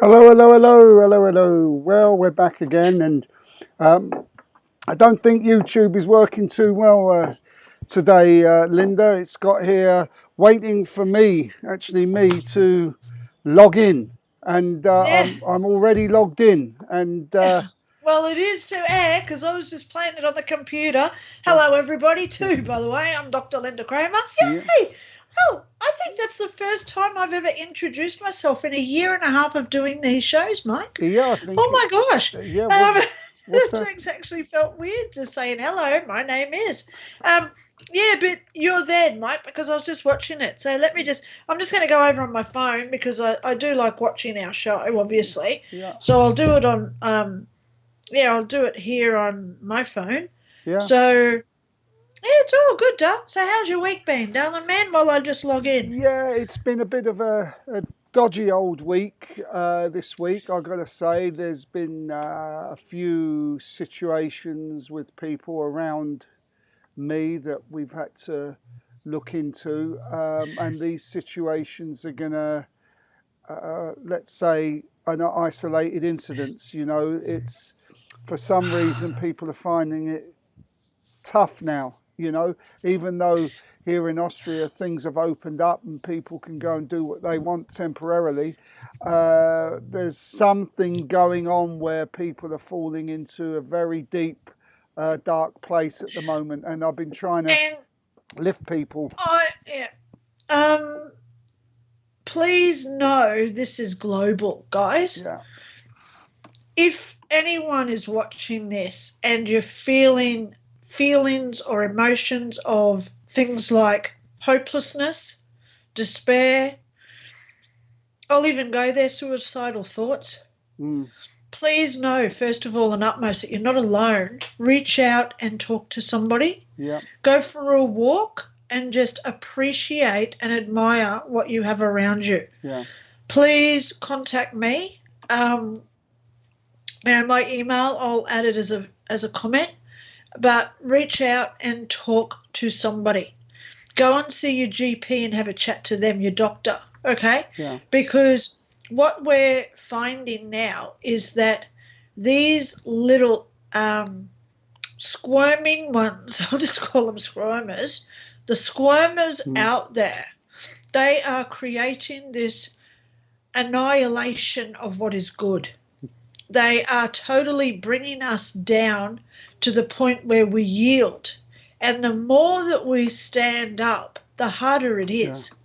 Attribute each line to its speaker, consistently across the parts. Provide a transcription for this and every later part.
Speaker 1: Hello, hello, hello, hello, hello. Well, we're back again, and I don't think YouTube is working too well today, Linda. It's got here waiting for me, actually me, to log in, and
Speaker 2: Yeah.
Speaker 1: I'm already logged in, and
Speaker 2: Well, it is to air because I was just playing it on the computer. Hello, everybody, too, by the way. I'm Dr. Linda Kramer.
Speaker 1: yeah,
Speaker 2: Yay! Well, I think that's the first time I've ever introduced myself in a year and a half of doing these shows, Mike.
Speaker 1: yeah, I think,
Speaker 2: Oh, my gosh.
Speaker 1: yeah. What's that?
Speaker 2: It actually felt weird just saying, hello, my name is. Yeah, but you're there, Mike, because I was just watching it. So I'm just going to go over on my phone because I do like watching our show, obviously.
Speaker 1: Yeah,
Speaker 2: So I'll do it on, I'll do it here on my phone.
Speaker 1: yeah.
Speaker 2: So, yeah, it's all good, Dal. So how's your week been, darling man, while I just log in?
Speaker 1: Yeah, it's been a bit of a dodgy old week this week. I've got to say, there's been a few situations with people around me that we've had to look into, and these situations are going to, let's say, are not isolated incidents. You know, it's for some reason people are finding it tough now. You know, even though here in Austria things have opened up and people can go and do what they want temporarily, there's something going on where people are falling into a very deep, dark place at the moment, and I've been trying to
Speaker 2: And
Speaker 1: lift people.
Speaker 2: please know this is global, guys.
Speaker 1: Yeah,
Speaker 2: If anyone is watching this and you're feeling feelings or emotions of things like hopelessness, despair, I'll even go there, suicidal thoughts, please know, first of all and utmost, that you're not alone. Reach out and talk to somebody.
Speaker 1: yeah,
Speaker 2: Go for a walk and just appreciate and admire what you have around you.
Speaker 1: yeah,
Speaker 2: Please contact me. My email, I'll add it as a comment. But reach out and talk to somebody. Go and see your GP and have a chat to them, your doctor, okay?
Speaker 1: yeah,
Speaker 2: Because what we're finding now is that these little squirming ones, I'll just call them squirmers, the squirmers out there, they are creating this annihilation of what is good. They are totally bringing us down to the point where we yield. And the more that we stand up, the harder it is.
Speaker 1: yeah.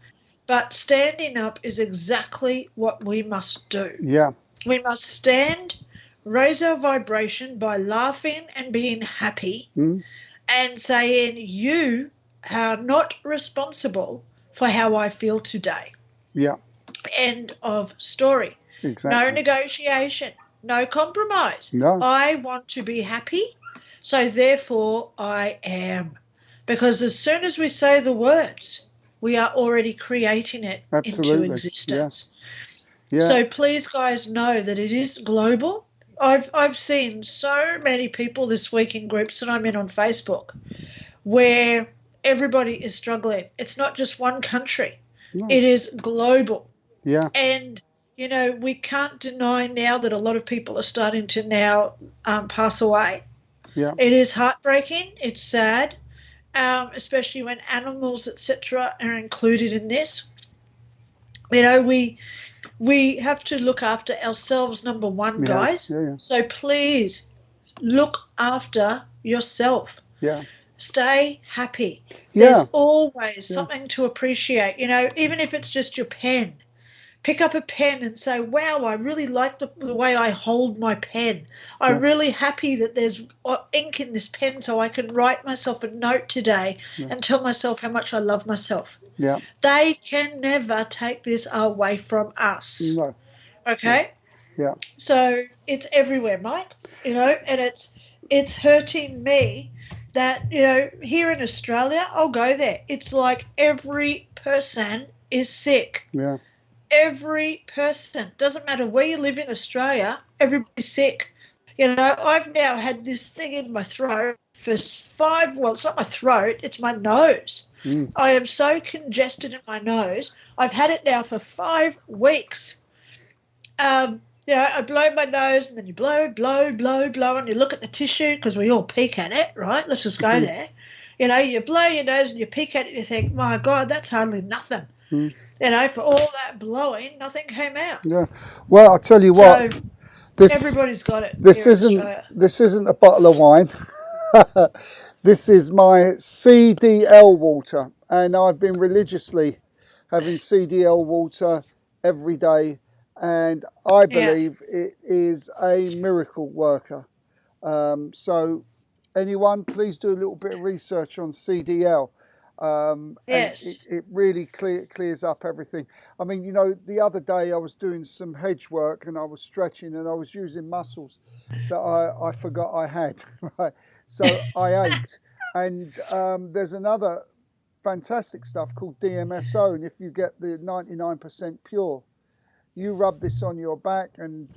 Speaker 2: But standing up is exactly what we must do.
Speaker 1: Yeah,
Speaker 2: We must stand, raise our vibration by laughing and being happy and saying, you are not responsible for how I feel today.
Speaker 1: yeah,
Speaker 2: End of story.
Speaker 1: exactly.
Speaker 2: No negotiation. No compromise.
Speaker 1: No.
Speaker 2: I want to be happy, so therefore I am. Because as soon as we say the words, we are already creating it into existence.
Speaker 1: Yeah.
Speaker 2: So please, guys, know that it is global. I've seen so many people this week in groups that I'm in on Facebook where everybody is struggling. It's not just one country.
Speaker 1: No.
Speaker 2: It is global.
Speaker 1: Yeah,
Speaker 2: And we can't deny now that a lot of people are starting to now pass away.
Speaker 1: yeah,
Speaker 2: It is heartbreaking. It's sad, especially when animals, etc., are included in this. We have to look after ourselves, number one, guys.
Speaker 1: Yeah.
Speaker 2: So please look after yourself.
Speaker 1: Yeah.
Speaker 2: Stay happy.
Speaker 1: Yeah.
Speaker 2: There's always something to appreciate, even if it's just your pen. Pick up a pen and say, wow, I really like the way I hold my pen. I'm really happy that there's ink in this pen so I can write myself a note today and tell myself how much I love myself.
Speaker 1: Yeah.
Speaker 2: They can never take this away from us.
Speaker 1: No.
Speaker 2: Okay?
Speaker 1: Yeah.
Speaker 2: So it's everywhere, Mike, and it's hurting me that, here in Australia, I'll go there. It's like every person is sick.
Speaker 1: Yeah.
Speaker 2: Every person, doesn't matter where you live in Australia, everybody's sick. I've now had this thing in my throat for it's not my throat, it's my nose. I am so congested in my nose. I've had it now for 5 weeks. I blow my nose, and then you blow, blow, blow, blow, and you look at the tissue because we all peek at it, right? Let's just go there. You blow your nose and you peek at it and you think, my God, that's hardly nothing. For all that blowing, nothing came out.
Speaker 1: Yeah. Well, I'll tell you what.
Speaker 2: So
Speaker 1: This,
Speaker 2: everybody's got it.
Speaker 1: This isn't a bottle of wine. This is my CDL water, and I've been religiously having CDL water every day, and I believe it is a miracle worker. So anyone, please do a little bit of research on CDL.
Speaker 2: Yes.
Speaker 1: And it really clears up everything. I mean, the other day I was doing some hedge work and I was stretching and I was using muscles that I forgot I had, right? So I ached. And there's another fantastic stuff called DMSO, and if you get the 99% pure, you rub this on your back and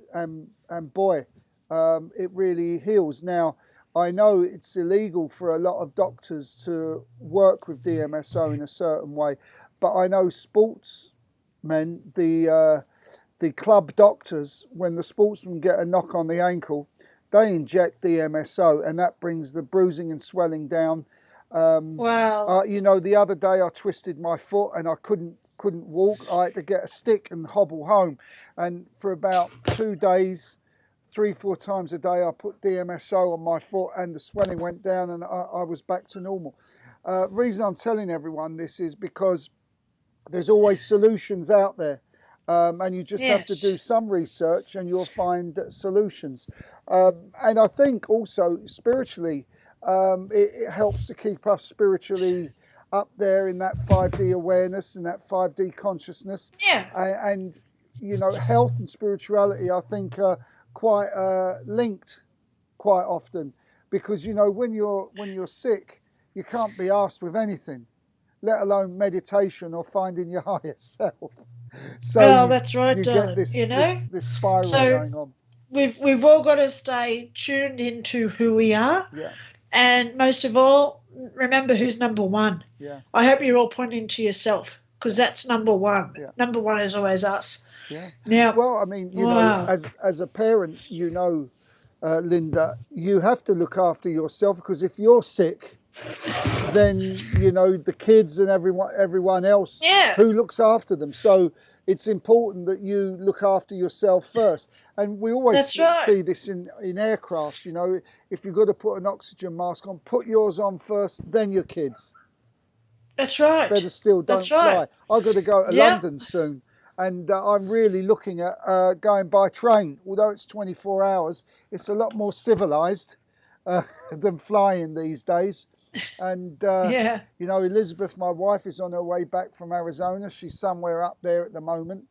Speaker 1: boy, it really heals. Now, I know it's illegal for a lot of doctors to work with DMSO in a certain way, but I know sportsmen, the club doctors, when the sportsmen get a knock on the ankle, they inject DMSO, and that brings the bruising and swelling down.
Speaker 2: Wow.
Speaker 1: The other day I twisted my foot and I couldn't walk. I had to get a stick and hobble home, and for about 2 days, 3-4 times a day, I put DMSO on my foot and the swelling went down and I was back to normal. Reason I'm telling everyone this is because there's always solutions out there, and you just have to do some research and you'll find solutions. And I think also spiritually, it helps to keep us spiritually up there in that 5D awareness and that 5D consciousness. And health and spirituality, I think, are quite linked quite often, because when you're sick, you can't be asked with anything, let alone meditation or finding your higher self. So
Speaker 2: that's right,
Speaker 1: you
Speaker 2: darling.
Speaker 1: get this spiral going on.
Speaker 2: We've all got to stay tuned into who we are, and most of all, remember who's number one. I hope you're all pointing to yourself, because that's number one. Number one is always us. Now,
Speaker 1: well, I mean, as a parent, Linda, you have to look after yourself, because if you're sick, then the kids and everyone else, who looks after them. So it's important that you look after yourself first. And we always see this in aircraft. If you've got to put an oxygen mask on, put yours on first, then your kids.
Speaker 2: That's right.
Speaker 1: Better still, don't fly. I've got to go to London soon. And I'm really looking at going by train. Although it's 24 hours, it's a lot more civilized than flying these days. And, Elizabeth, my wife, is on her way back from Arizona. She's somewhere up there at the moment.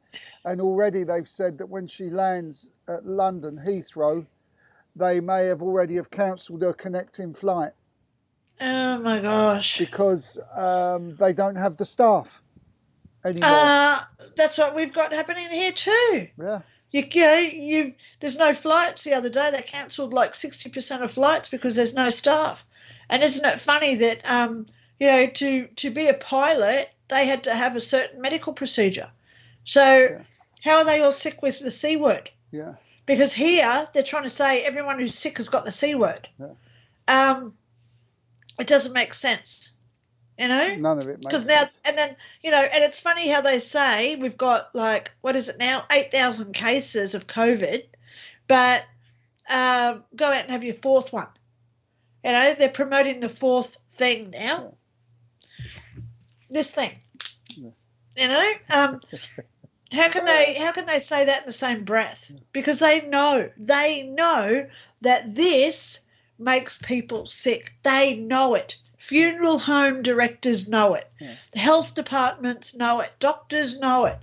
Speaker 1: And already they've said that when she lands at London Heathrow, they may have already cancelled her connecting flight.
Speaker 2: Oh, my gosh.
Speaker 1: Because they don't have the staff anymore.
Speaker 2: That's what we've got happening here too.
Speaker 1: Yeah.
Speaker 2: There's no flights. The other day they cancelled like 60% of flights because there's no staff. And isn't it funny that to be a pilot they had to have a certain medical procedure. So how are they all sick with the C word?
Speaker 1: Yeah.
Speaker 2: Because here they're trying to say everyone who's sick has got the C word.
Speaker 1: Yeah.
Speaker 2: It doesn't make sense.
Speaker 1: None of it makes sense.
Speaker 2: And it's funny how they say we've got 8,000 cases of COVID, but go out and have your fourth one. They're promoting the fourth thing now. Yeah. This thing. Yeah. How can they say that in the same breath? Because they know that this makes people sick. They know it. Funeral home directors know it. Yeah. The health departments know it. Doctors know it.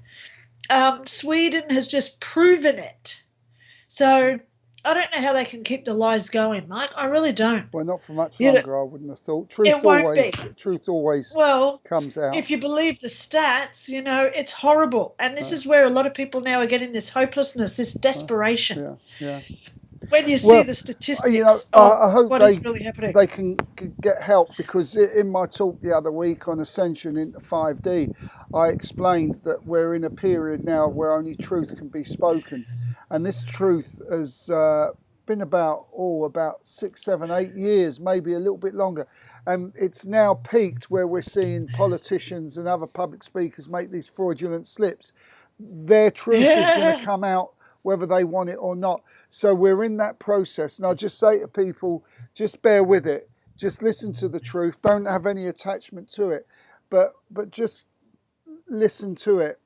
Speaker 2: Sweden has just proven it. So I don't know how they can keep the lies going, Mike. I really don't.
Speaker 1: Well, not for much longer, I wouldn't have thought. Truth always comes out.
Speaker 2: If you believe the stats, it's horrible. And this is where a lot of people now are getting this hopelessness, this desperation.
Speaker 1: Yeah.
Speaker 2: When you see the statistics
Speaker 1: I hope
Speaker 2: what is really happening.
Speaker 1: They can get help, because in my talk the other week on Ascension into 5D, I explained that we're in a period now where only truth can be spoken. And this truth has been about 6, 7, 8 years, maybe a little bit longer. And it's now peaked where we're seeing politicians and other public speakers make these fraudulent slips. Their truth is going to come out whether they want it or not. So we're in that process. And I just say to people, just bear with it. Just listen to the truth. Don't have any attachment to it. But just listen to it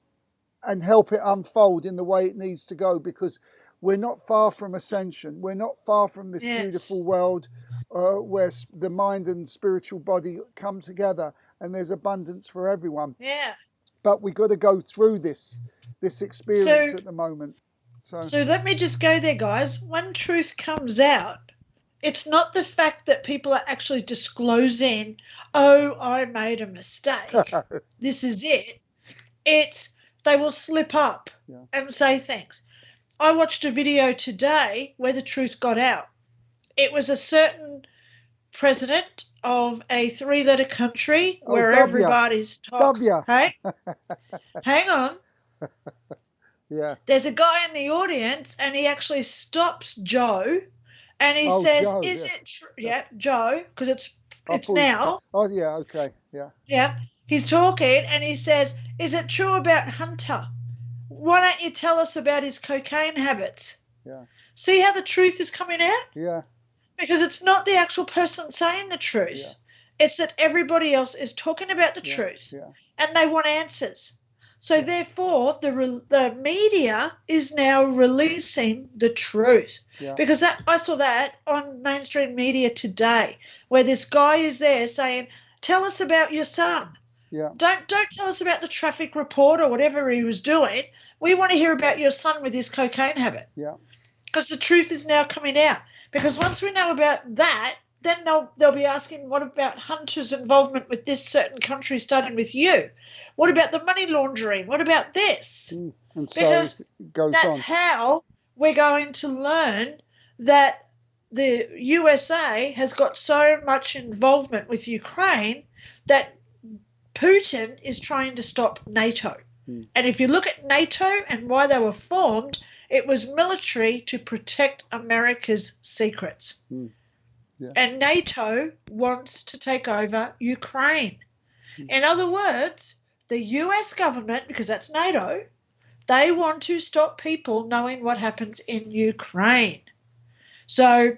Speaker 1: and help it unfold in the way it needs to go, because we're not far from ascension. We're not far from this beautiful world where the mind and spiritual body come together and there's abundance for everyone.
Speaker 2: Yeah.
Speaker 1: But we got to go through this experience at the moment. So
Speaker 2: let me just go there, guys. When truth comes out, it's not the fact that people are actually disclosing, oh, I made a mistake. This is it. It's they will slip up and say things. I watched a video today where the truth got out. It was a certain president of a 3-letter country where everybody's talks. Hey, hang on.
Speaker 1: Yeah.
Speaker 2: There's a guy in the audience, and he actually stops Joe, and he says,
Speaker 1: Joe,
Speaker 2: "Is it true?" Yeah, Joe, because it's now.
Speaker 1: Oh yeah, okay, yeah.
Speaker 2: Yeah, he's talking, and he says, "Is it true about Hunter? Why don't you tell us about his cocaine habits?"
Speaker 1: Yeah.
Speaker 2: See how the truth is coming out?
Speaker 1: Yeah.
Speaker 2: Because it's not the actual person saying the truth.
Speaker 1: Yeah.
Speaker 2: It's that everybody else is talking about the truth, and they want answers. So therefore, the media is now releasing the truth. Yeah. Because I saw that on mainstream media today, where this guy is there saying, "Tell us about your son.
Speaker 1: Yeah.
Speaker 2: Don't tell us about the traffic report or whatever he was doing. We want to hear about your son with his cocaine habit."
Speaker 1: Yeah.
Speaker 2: Because the truth is now coming out. Because once we know about that, then they'll be asking, what about Hunter's involvement with this certain country starting with you? What about the money laundering? What about this?
Speaker 1: And so
Speaker 2: because
Speaker 1: it goes
Speaker 2: that's
Speaker 1: on.
Speaker 2: how we're going to learn that the USA has got so much involvement with Ukraine that Putin is trying to stop NATO. And if you look at NATO and why they were formed, it was military to protect America's secrets. Yeah. And NATO wants to take over Ukraine. In other words, the US government, because that's NATO, they want to stop people knowing what happens in Ukraine. So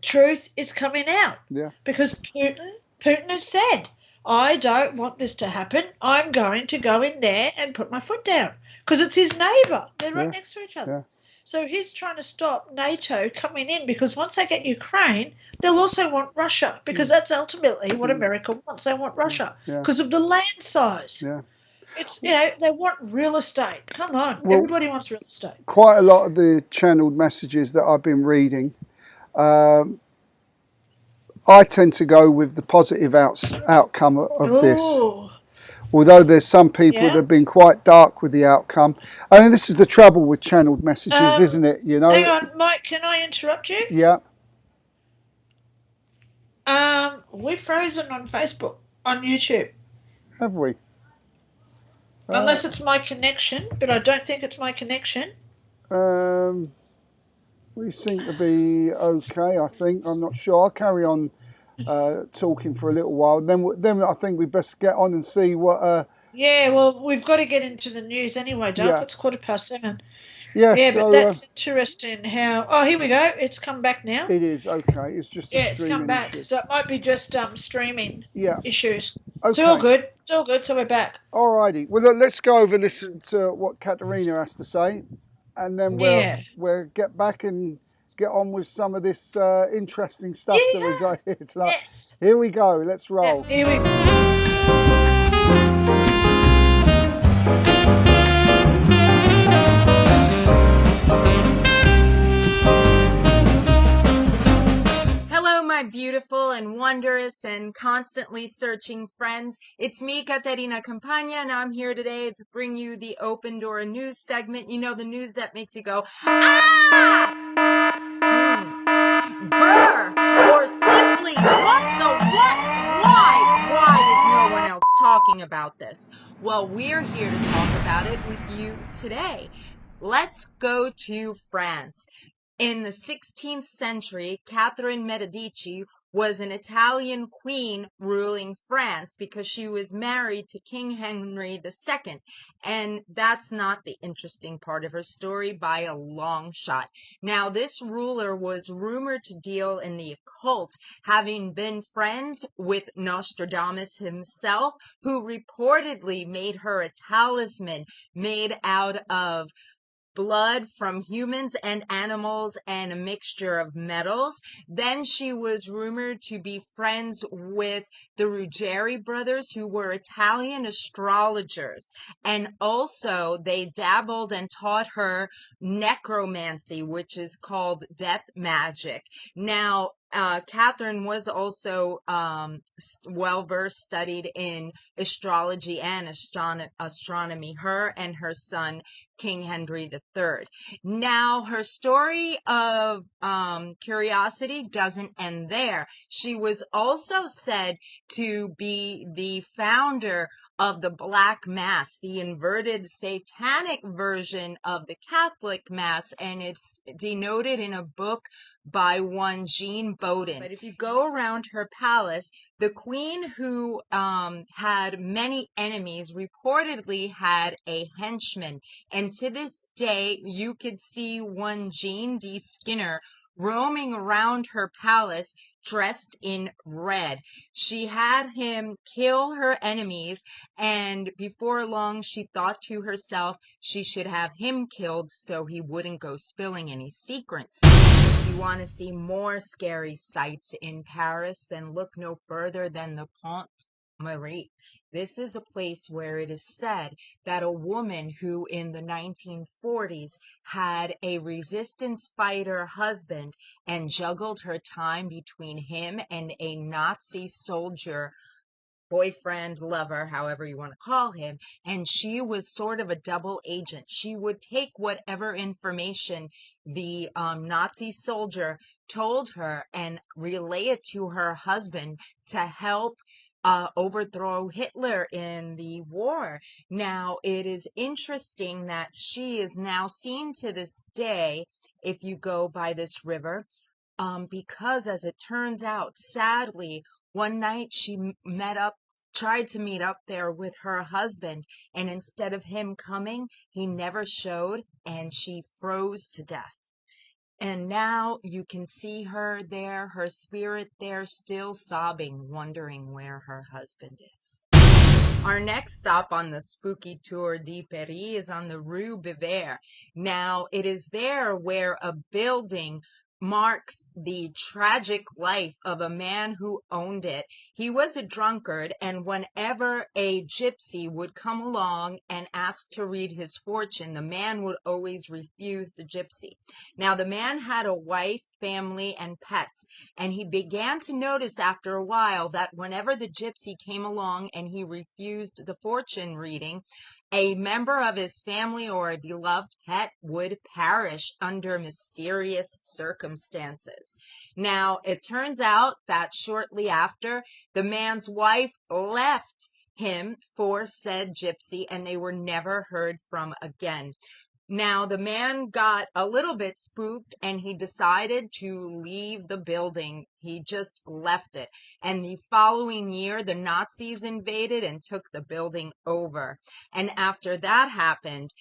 Speaker 2: truth is coming out. Yeah. Because Putin has said, I don't want this to happen. I'm going to go in there and put my foot down. Because it's his neighbour. They're right next to each other. Yeah. So he's trying to stop NATO coming in, because once they get Ukraine, they'll also want Russia, because that's ultimately what America wants. They want Russia because of the land size. Yeah. It's, they want real estate. Come on. Well, everybody wants real estate.
Speaker 1: Quite a lot of the channeled messages that I've been reading, I tend to go with the positive outcome of this. Although there's some people that have been quite dark with the outcome. I mean, this is the trouble with channeled messages, isn't it? You know.
Speaker 2: Hang on, Mike, can I interrupt you?
Speaker 1: Yeah.
Speaker 2: We're frozen on Facebook, on YouTube.
Speaker 1: Have we?
Speaker 2: Unless it's my connection, but I don't think it's my connection.
Speaker 1: We seem to be okay, I think. I'm not sure. I'll carry on talking for a little while. Then I think we best get on and see what.
Speaker 2: Yeah, well, we've got to get into the news anyway, Doug. Yeah. It's 7:15.
Speaker 1: Yeah,
Speaker 2: but that's interesting how. Oh, here we go. It's come back now.
Speaker 1: It is okay. It's just
Speaker 2: it's come back.
Speaker 1: Issue.
Speaker 2: So it might be just streaming issues.
Speaker 1: Okay.
Speaker 2: It's all good. It's all good. So we're back.
Speaker 1: All righty. Well, let's go over and listen to what Katerina has to say, and then we'll get back and get on with some of this interesting stuff that we got here tonight.
Speaker 2: Yes.
Speaker 1: Here we go. Let's roll.
Speaker 2: Yeah, here we go.
Speaker 3: My beautiful and wondrous and constantly searching friends. It's me, Caterina Campagna, and I'm here today to bring you the Open Door news segment. You know, the news that makes you go, ah! Brr! Or simply, what the what? Why? Why is no one else talking about this? Well, we're here to talk about it with you today. Let's go to France. In the 16th century, Catherine Medici was an Italian queen ruling France because she was married to King Henry II. And that's not the interesting part of her story by a long shot. Now, this ruler was rumored to deal in the occult, having been friends with Nostradamus himself, who reportedly made her a talisman made out of blood from humans and animals and a mixture of metals. Then she was rumored to be friends with the Ruggieri brothers, who were Italian astrologers. And also they dabbled and taught her necromancy, which is called death magic. Now, Catherine was also well-versed, studied in astrology and astronomy, her and her son, King Henry III. Now, her story of curiosity doesn't end there. She was also said to be the founder of the Black Mass, the inverted satanic version of the Catholic Mass, and it's denoted in a book by one Jean Bowden. But if you go around her palace, the queen, who had many enemies, reportedly had a henchman. And to this day, you could see one Jean D. Skinner roaming around her palace dressed in red. She had him kill her enemies, and before long she thought to herself she should have him killed so he wouldn't go spilling any secrets. If you want to see more scary sights in Paris, then look no further than the Pont Marie. This is a place where it is said that a woman who in the 1940s had a resistance fighter husband and juggled her time between him and a Nazi soldier boyfriend, lover, however you want to call him, and she was sort of a double agent. She would take whatever information the Nazi soldier told her and relay it to her husband to help overthrow Hitler in the war. Now, it is interesting that she is now seen to this day, if you go by this river, because as it turns out, sadly, one night she tried to meet up there with her husband, and instead of him coming, he never showed, and she froze to death. And now you can see her there, her spirit there, still sobbing, wondering where her husband is. Our next stop on the spooky tour de Paris is on the Rue Bivert. Now, it is there where a building marks the tragic life of a man who owned it. He was a drunkard, and whenever a gypsy would come along and ask to read his fortune, the man would always refuse the gypsy. Now, the man had a wife, family, and pets, and he began to notice after a while that whenever the gypsy came along and he refused the fortune reading, a member of his family or a beloved pet would perish under mysterious circumstances. Now, it turns out that shortly after, the man's wife left him for said gypsy, and they were never heard from again. Now, the man got a little bit spooked and he decided to leave the building. He just left it. And the following year, the Nazis invaded and took the building over. And after that happened,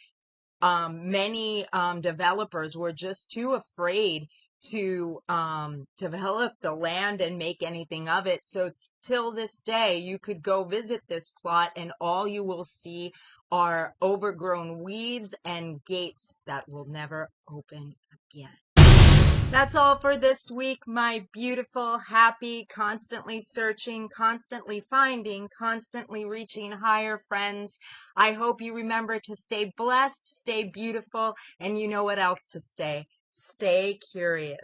Speaker 3: many developers were just too afraid to develop the land and make anything of it. So till this day, you could go visit this plot and all you will see are overgrown weeds and gates that will never open again. That's all for this week, my beautiful, happy, constantly searching, constantly finding, constantly reaching higher friends. I hope you remember to stay blessed, stay beautiful, and you know what else to stay. Stay curious.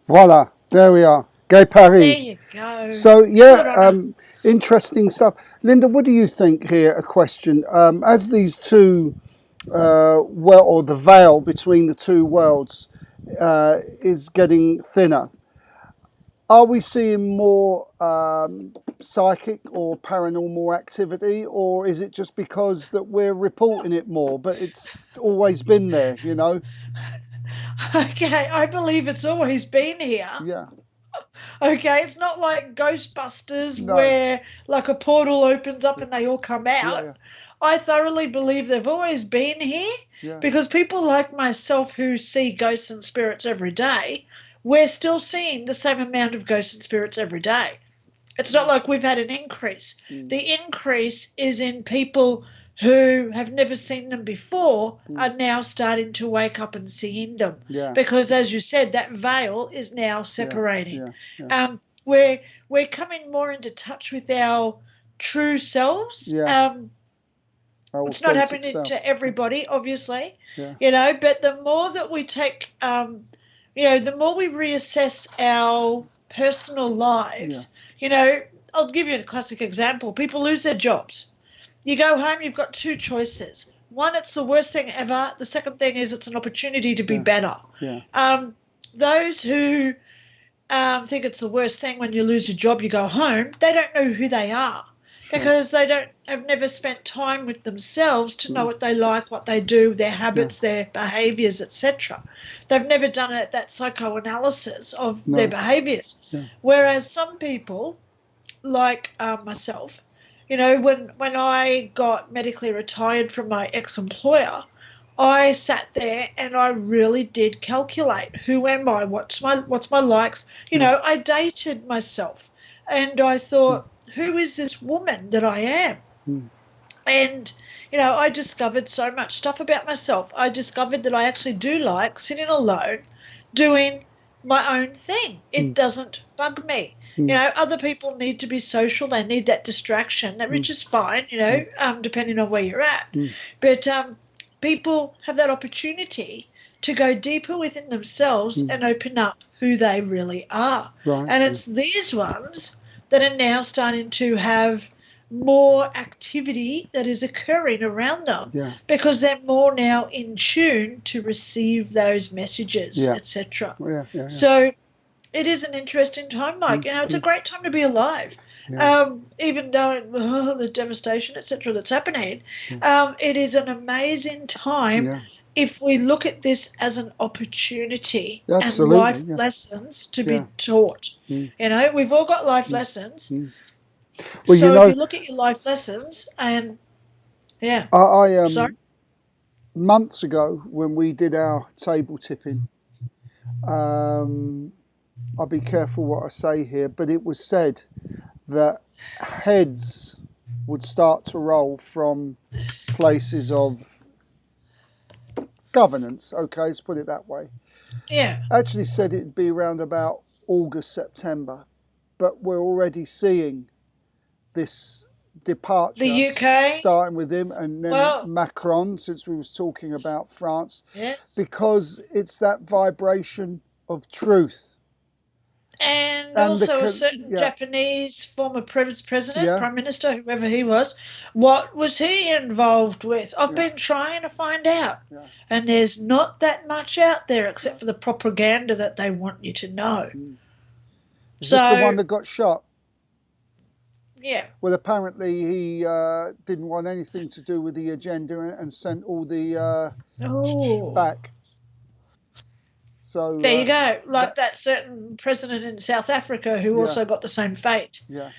Speaker 1: Voila, there we are. Gay Paris.
Speaker 2: There you go.
Speaker 1: So,
Speaker 2: Good
Speaker 1: yeah,
Speaker 2: on
Speaker 1: interesting stuff. Linda, what do you think here? A question. As these two, or the veil between the two worlds is getting thinner. Are we seeing more psychic or paranormal activity, or is it just because that we're reporting it more, but it's always been there, you know?
Speaker 2: Okay, I believe it's always been here.
Speaker 1: Yeah.
Speaker 2: Okay, it's not like Ghostbusters
Speaker 1: No.
Speaker 2: where like a portal opens up and they all come out.
Speaker 1: Yeah.
Speaker 2: I thoroughly believe they've always been here
Speaker 1: Yeah.
Speaker 2: because people like myself who see ghosts and spirits every day, we're still seeing the same amount of ghosts and spirits every day. It's not like we've had an increase. The increase is in people who have never seen them before are now starting to wake up and seeing them.
Speaker 1: Yeah.
Speaker 2: Because, as you said, that veil is now separating.
Speaker 1: Yeah.
Speaker 2: We're coming more into touch with our true selves.
Speaker 1: Yeah.
Speaker 2: It's not happening to everybody, obviously,
Speaker 1: Yeah.
Speaker 2: you know, but the more that we take, you know, the more we reassess our personal lives, you know, I'll give you a classic example. People lose their jobs. You go home, you've got two choices. One, it's the worst thing ever. The second thing is it's an opportunity to be better.
Speaker 1: Yeah.
Speaker 2: Those who think it's the worst thing when you lose your job, you go home, they don't know who they are because they have never spent time with themselves to know what they like, what they do, their habits, their behaviours, etc. They've never done that psychoanalysis of their behaviours.
Speaker 1: Yeah.
Speaker 2: Whereas some people, like myself, you know, when I got medically retired from my ex-employer, I sat there and I really did calculate who am I, what's my likes. You know, I dated myself and I thought, who is this woman that I am? And, you know, I discovered so much stuff about myself. I discovered that I actually do like sitting alone doing my own thing. It doesn't bug me. You know, other people need to be social. They need that distraction, which is fine, you know, depending on where you're at. But people have that opportunity to go deeper within themselves and open up who they really are.
Speaker 1: Right.
Speaker 2: And it's these ones that are now starting to have more activity that is occurring around them because they're more now in tune to receive those messages, etc.
Speaker 1: Yeah.
Speaker 2: So it is an interesting time, Mike. You know, it's a great time to be alive. Even though the devastation, etc., that's happening, it is an amazing time if we look at this as an opportunity and life lessons to be taught. You know, we've all got life lessons.
Speaker 1: Well,
Speaker 2: so
Speaker 1: you know,
Speaker 2: if you look at your life lessons and,
Speaker 1: I months ago when we did our table tipping, I'll be careful what I say here, but it was said that heads would start to roll from places of governance. Okay, let's put it that way.
Speaker 2: Yeah.
Speaker 1: Actually said it'd be around about August, September, but we're already seeing this departure.
Speaker 2: The UK
Speaker 1: starting with him, and then Macron, since we was talking about France.
Speaker 2: Yes.
Speaker 1: Because it's that vibration of truth.
Speaker 2: And also a certain Japanese former president, prime minister, whoever he was, what was he involved with? I've been trying to find out. And there's not that much out there except for the propaganda that they want you to know.
Speaker 1: Is this the one that got shot?
Speaker 2: Yeah.
Speaker 1: Well, apparently he didn't want anything to do with the agenda and sent all the back. So
Speaker 2: there you go. Like that certain president in South Africa who also got the same fate.
Speaker 1: Yeah.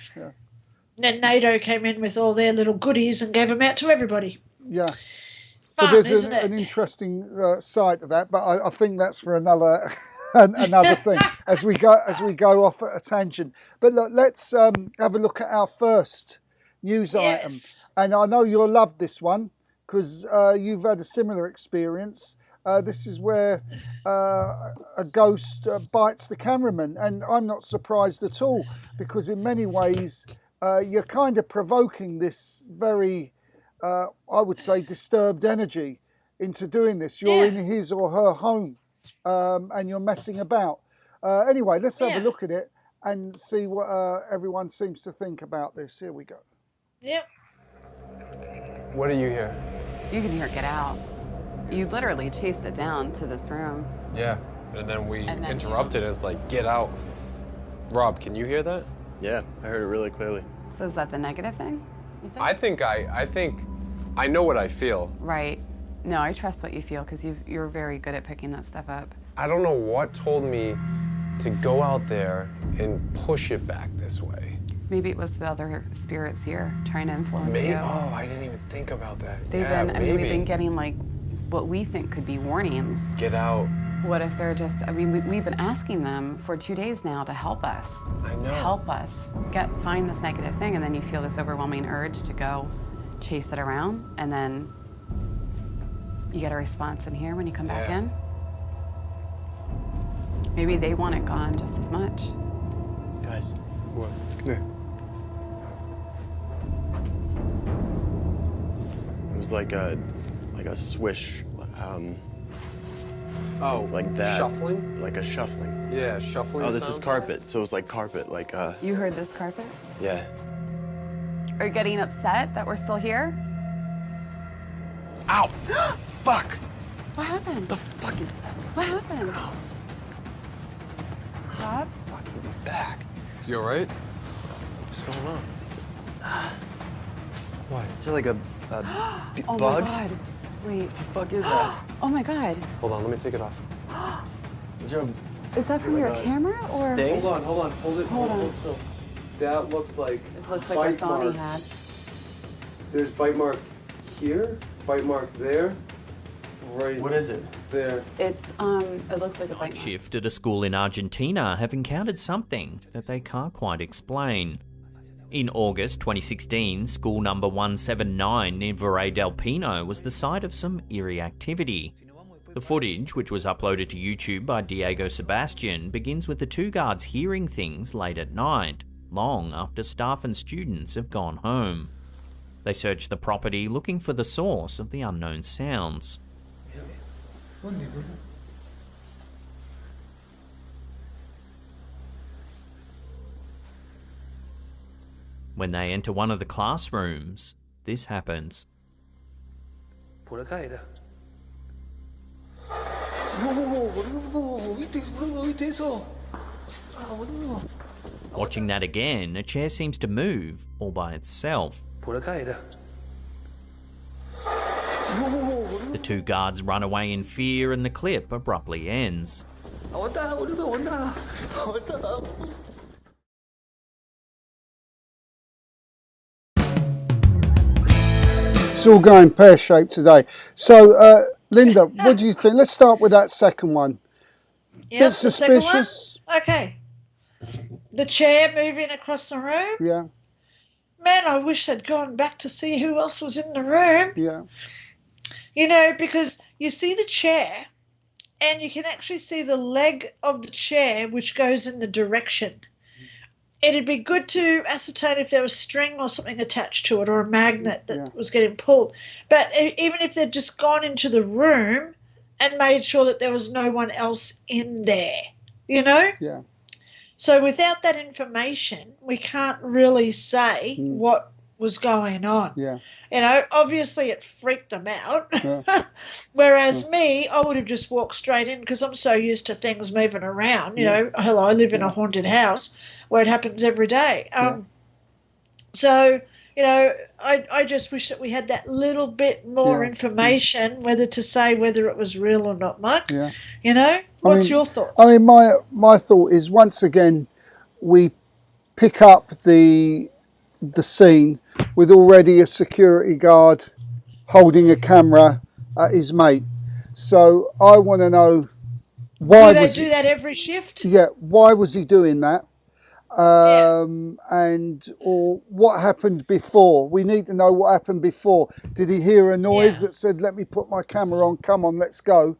Speaker 2: Then NATO came in with all their little goodies and gave them out to everybody.
Speaker 1: Yeah.
Speaker 2: Fun,
Speaker 1: so there's
Speaker 2: isn't it?
Speaker 1: an interesting side to that, but I think that's for another another thing as we go off at a tangent. But look, let's have a look at our first news item. And I know you'll love this one because you've had a similar experience. This is where a ghost bites the cameraman, and I'm not surprised at all because in many ways you're kind of provoking this very, I would say, disturbed energy into doing this. You're in his or her home and you're messing about. Anyway, let's have a look at it and see what everyone seems to think about this. Here we go.
Speaker 2: Yep.
Speaker 4: What do you hear?
Speaker 5: You can hear it get out. You literally chased it down to this room.
Speaker 4: Yeah. and then we
Speaker 5: And then,
Speaker 4: interrupted, and it's like, get out. Rob, can you hear that?
Speaker 6: Yeah, I heard it really clearly.
Speaker 5: So is that the negative thing? You think?
Speaker 4: I think I know what I feel.
Speaker 5: Right. No, I trust what you feel because you're very good at picking that stuff up.
Speaker 4: I don't know what told me to go out there and push it back this way.
Speaker 5: Maybe it was the other spirits here trying to influence
Speaker 4: Maybe.
Speaker 5: you.
Speaker 4: Oh, I didn't even think about that.
Speaker 5: We've
Speaker 4: Maybe.
Speaker 5: been getting like what we think could be warnings.
Speaker 4: Get out.
Speaker 5: What if they're just, we've been asking them for 2 days now to help us.
Speaker 4: I know.
Speaker 5: Help us find this negative thing, and then you feel this overwhelming urge to go chase it around, and then you get a response in here when you come back in. Maybe they want it gone just as much.
Speaker 6: Guys,
Speaker 4: What?
Speaker 6: come here. It was like a swish,
Speaker 4: Oh,
Speaker 6: like that.
Speaker 4: Shuffling?
Speaker 6: Like a shuffling.
Speaker 4: Yeah, shuffling.
Speaker 6: Oh, this is
Speaker 4: sound?
Speaker 6: carpet, so it was like carpet, like
Speaker 5: You heard this carpet?
Speaker 6: yeah.
Speaker 5: Are you getting upset that we're still here?
Speaker 6: Ow! Fuck!
Speaker 5: What happened?
Speaker 6: The fuck is that?
Speaker 5: What happened? Rob?
Speaker 6: Fucking back.
Speaker 4: You all right?
Speaker 6: What's going on?
Speaker 4: What?
Speaker 6: Is there like a
Speaker 5: Oh
Speaker 6: bug?
Speaker 5: my God. Wait.
Speaker 6: What the fuck is that?
Speaker 5: Oh my God.
Speaker 4: Hold on, let me take it off.
Speaker 6: Is there a
Speaker 5: Is that from your camera or?
Speaker 6: sting?
Speaker 4: Hold on. Hold it.
Speaker 5: Hold on.
Speaker 4: still. That looks like.
Speaker 5: This looks like what Donnie had.
Speaker 4: There's bite mark here, bite mark there, right.
Speaker 6: What is it?
Speaker 4: There.
Speaker 5: It's it looks like a bite mark.
Speaker 7: Shift at a school in Argentina have encountered something that they can't quite explain. In August 2016, school number 179 near Valle del Pino was the site of some eerie activity. The footage, which was uploaded to YouTube by Diego Sebastian, begins with the two guards hearing things late at night, long after staff and students have gone home. They search the property looking for the source of the unknown sounds. When they enter one of the classrooms, this happens.
Speaker 8: Por acá era. ¿Viste eso? Boludo.
Speaker 7: Watching that again, a chair seems to move all by itself.
Speaker 8: Por acá era.
Speaker 7: The two guards run away in fear and the clip abruptly ends.
Speaker 8: Aguanta, boludo, aguanta. Aguanta.
Speaker 1: It's all going pear-shaped today. So, Linda, what do you think? Let's start with that second one.
Speaker 2: Yeah,
Speaker 1: Bit suspicious.
Speaker 2: Okay. The chair moving across the room.
Speaker 1: Yeah,
Speaker 2: Man, I wish they'd gone back to see who else was in the room.
Speaker 1: yeah,
Speaker 2: You know, because you see the chair and you can actually see the leg of the chair which goes in the direction. It'd be good to ascertain if there was string or something attached to it or a magnet that was getting pulled. But even if they'd just gone into the room and made sure that there was no one else in there, you know?
Speaker 1: yeah.
Speaker 2: So without that information, we can't really say what was going on.
Speaker 1: Yeah.
Speaker 2: You know, obviously it freaked them out.
Speaker 1: Yeah.
Speaker 2: Whereas me, I would have just walked straight in because I'm so used to things moving around. You know, hello, I live in a haunted house where it happens every day. So, you know, I just wish that we had that little bit more information, whether to say whether it was real or not, Mike.
Speaker 1: Yeah.
Speaker 2: You know, what's your thoughts?
Speaker 1: I mean, my thought is, once again, we pick up the scene with already a security guard holding a camera at his mate. So I want to know why
Speaker 2: do they do that every shift?
Speaker 1: Yeah, why was he doing that? And or what happened before? We need to know what happened before. Did he hear a noise that said, "Let me put my camera on. Come on, let's go,"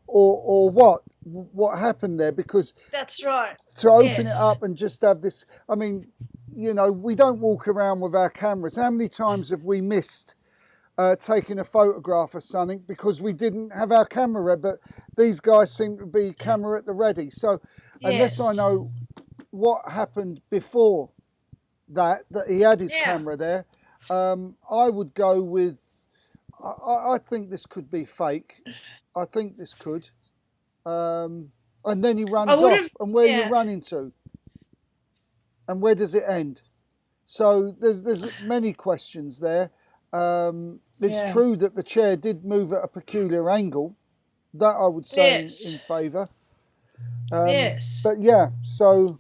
Speaker 1: or what? What happened there? Because
Speaker 2: that's right.
Speaker 1: To open it up and just have this. I mean, you know, we don't walk around with our cameras. How many times have we missed taking a photograph of something because we didn't have our camera ready? But these guys seem to be camera at the ready. So unless I know what happened before that he had his camera there, I would go with, I think this could be fake. I think this could. And then he runs
Speaker 2: I would
Speaker 1: off.
Speaker 2: have,
Speaker 1: And where
Speaker 2: yeah.
Speaker 1: you running to? And where does it end? So there's many questions there. It's
Speaker 2: Yeah.
Speaker 1: true that the chair did move at a peculiar angle. That I would say
Speaker 2: Yes.
Speaker 1: in favour.
Speaker 2: Yes.
Speaker 1: But yeah, so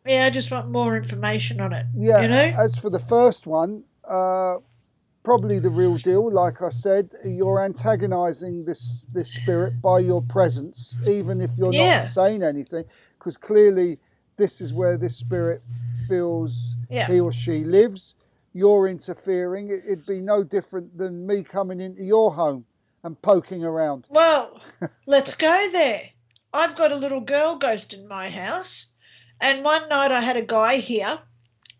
Speaker 2: Yeah, I just want more information on it.
Speaker 1: yeah.
Speaker 2: You know?
Speaker 1: As for the first one, probably the real deal. Like I said, you're antagonising this spirit by your presence, even if you're
Speaker 2: Yeah.
Speaker 1: not saying anything, because clearly this is where this spirit feels
Speaker 2: Yeah.
Speaker 1: he or she lives. You're interfering. It'd be no different than me coming into your home and poking around.
Speaker 2: Well, let's go there. I've got a little girl ghost in my house, and one night I had a guy here,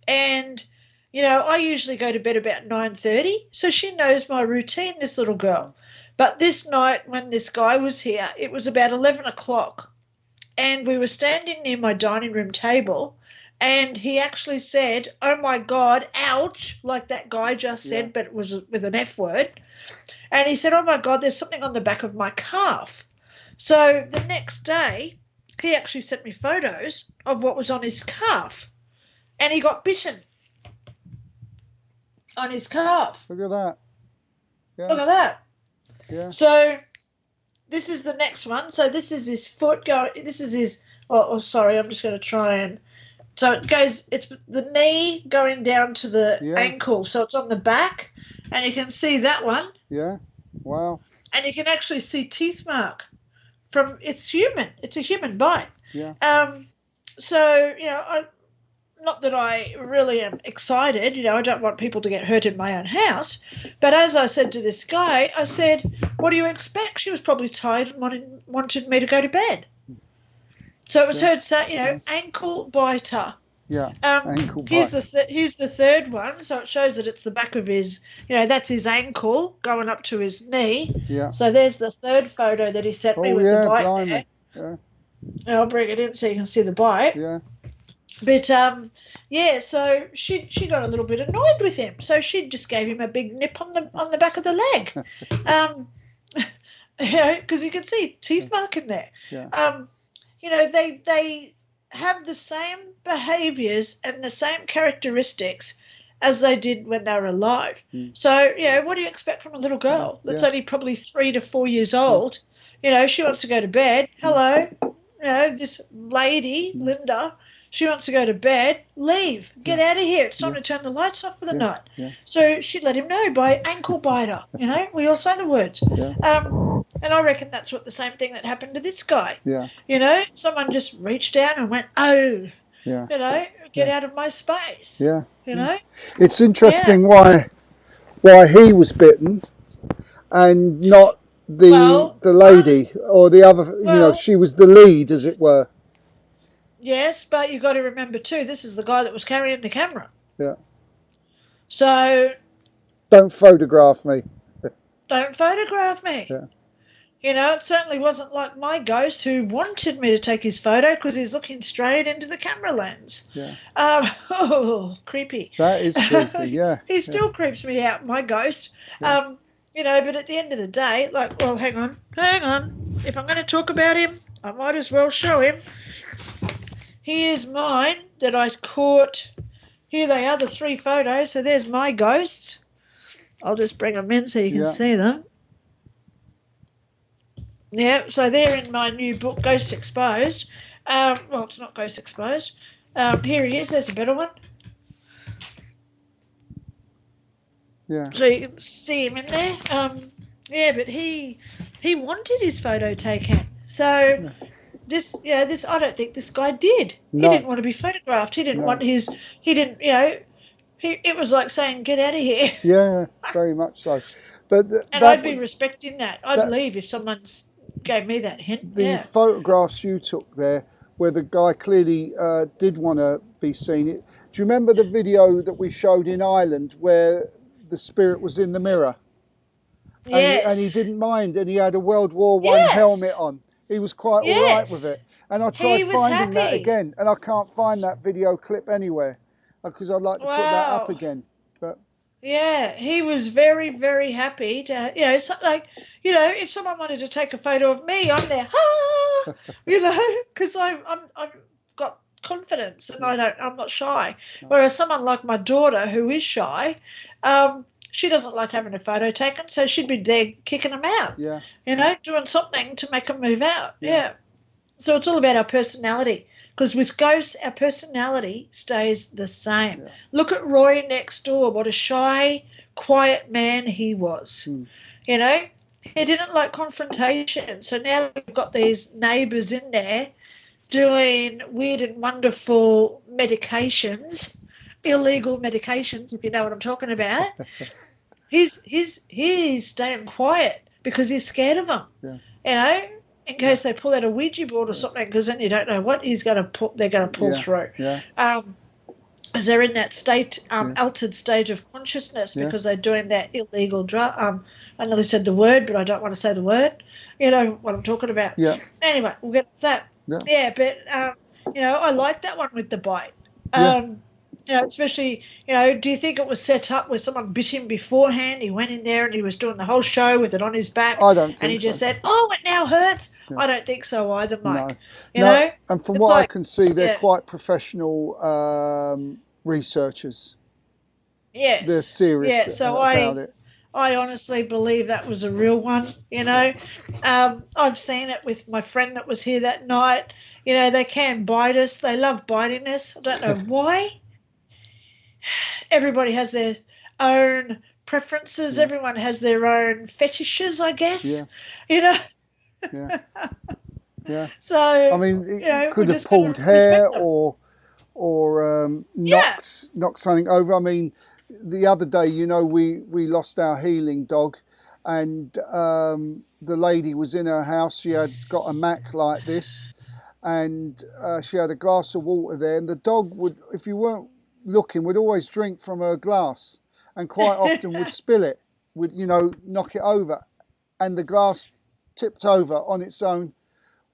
Speaker 2: and you know, I usually go to bed about 9:30, so she knows my routine, this little girl. But this night when this guy was here, it was about 11 o'clock, and we were standing near my dining room table, and he actually said, "Oh my God, ouch," like that guy just said, but it was with an F word. And he said, "Oh my God, there's something on the back of my calf." So the next day, he actually sent me photos of what was on his calf, and he got bitten on his calf.
Speaker 1: Look at that. Yeah.
Speaker 2: Look at that.
Speaker 1: Yeah.
Speaker 2: So this is the next one. So this is his foot going. This is his. Oh, sorry. I'm just going to try and. So it goes. It's the knee going down to the ankle. So it's on the back, and you can see that one.
Speaker 1: Yeah. Wow.
Speaker 2: And you can actually see teeth mark from. It's human. It's a human bite.
Speaker 1: Yeah.
Speaker 2: So you know, not that I really am excited. You know, I don't want people to get hurt in my own house. But as I said to this guy, I said, "What do you expect?" She was probably tired and wanted me to go to bed. So it was her say, you know, ankle biter.
Speaker 1: Yeah. Ankle
Speaker 2: Here's
Speaker 1: bite.
Speaker 2: here's the third one. So it shows that it's the back of his, you know, that's his ankle going up to his knee.
Speaker 1: Yeah.
Speaker 2: So there's the third photo that he sent me with the bite there.
Speaker 1: Yeah.
Speaker 2: I'll bring it in so you can see the bite.
Speaker 1: Yeah.
Speaker 2: But yeah, so she got a little bit annoyed with him, so she just gave him a big nip on the back of the leg, you know, because you can see teeth mark in there.
Speaker 1: Yeah.
Speaker 2: You know, they have the same behaviours and the same characteristics as they did when they were alive. So, you know, what do you expect from a little girl that's only probably 3 to 4 years old? You know, she wants to go to bed. Hello, you know, this lady, Linda, she wants to go to bed. Leave. Get out of here. It's time to turn the lights off for the night.
Speaker 1: Yeah.
Speaker 2: So she let him know by ankle biter. You know, we all say the words.
Speaker 1: Yeah.
Speaker 2: And I reckon that's what the same thing that happened to this guy.
Speaker 1: Yeah.
Speaker 2: You know, someone just reached out and went, "Oh,
Speaker 1: Yeah.
Speaker 2: you know, get out of my space."
Speaker 1: Yeah.
Speaker 2: You know.
Speaker 1: It's interesting why he was bitten and not the lady or the other. You know, she was the lead, as it were.
Speaker 2: Yes, but you've got to remember too, this is the guy that was carrying the camera.
Speaker 1: Yeah.
Speaker 2: So
Speaker 1: Don't photograph me.
Speaker 2: don't photograph me.
Speaker 1: Yeah.
Speaker 2: You know, it certainly wasn't like my ghost who wanted me to take his photo because he's looking straight into the camera lens.
Speaker 1: Yeah.
Speaker 2: Oh, creepy.
Speaker 1: That is creepy. Yeah.
Speaker 2: He still creeps me out, my ghost.
Speaker 1: Yeah.
Speaker 2: You know, but at the end of the day, like, well, hang on. If I'm going to talk about him, I might as well show him. Here's mine that I caught. Here they are, the 3 photos. So there's my ghosts. I'll just bring them in so you can see them. Yeah, so they're in my new book, Ghost Exposed. Well, it's not Ghost Exposed. Here he is. There's a better one.
Speaker 1: Yeah.
Speaker 2: So you can see him in there. Yeah, but he wanted his photo taken. So this I don't think this guy did.
Speaker 1: No.
Speaker 2: He didn't want to be photographed. He didn't want his. He didn't. You know. It was like saying, "Get out of here."
Speaker 1: Yeah, very much so. But
Speaker 2: and I'd be respecting that. I'd leave if someone gave me that hint.
Speaker 1: The photographs you took there, where the guy clearly did want to be seen. Do you remember the video that we showed in Ireland where the spirit was in the mirror?
Speaker 2: Yes.
Speaker 1: And he didn't mind, and he had a World War I helmet on. He was quite all right with it. And I tried finding that again, and I can't find that video clip anywhere because I'd like to put that up again. But
Speaker 2: Yeah, he was very, very happy to, so, like, if someone wanted to take a photo of me, I'm there, because I've got confidence and I'm not shy. Whereas someone like my daughter, who is shy, she doesn't like having a photo taken, so she'd be there kicking them out.
Speaker 1: Yeah.
Speaker 2: Doing something to make them move out. Yeah. So it's all about our personality. Because with ghosts, our personality stays the same. Yeah. Look at Roy next door. What a shy, quiet man he was. He didn't like confrontation. So now we've got these neighbours in there doing weird and wonderful medications, illegal medications, if you know what I'm talking about. He's staying quiet because he's scared of them. Yeah. In case they pull out a Ouija board or something, because then you don't know what they're going to pull through. Yeah. As they're in that state, altered state of consciousness, because they're doing that illegal drug. I nearly said the word, but I don't want to say the word. You know what I'm talking about. Yeah. Anyway, we'll get to that. Yeah, but I like that one with the bite. Especially, do you think it was set up where someone bit him beforehand? He went in there and he was doing the whole show with it on his back.
Speaker 1: I don't think so.
Speaker 2: And he just said, "Oh, it now hurts." I don't think so either, Mike.
Speaker 1: No. And from what I can see, they're quite professional researchers.
Speaker 2: Yes.
Speaker 1: They're serious about it.
Speaker 2: I honestly believe that was a real one, I've seen it with my friend that was here that night. They can bite us. They love biting us. I don't know why. Everybody has their own preferences. Everyone has their own fetishes, I guess. Yeah. So
Speaker 1: I mean, it could have pulled hair or knocked something over. I mean, the other day, we lost our healing dog, and the lady was in her house. She had got a Mac like this, and she had a glass of water there, and the dog would, if you weren't looking, would always drink from her glass, and quite often would spill it, would knock it over, and the glass tipped over on its own,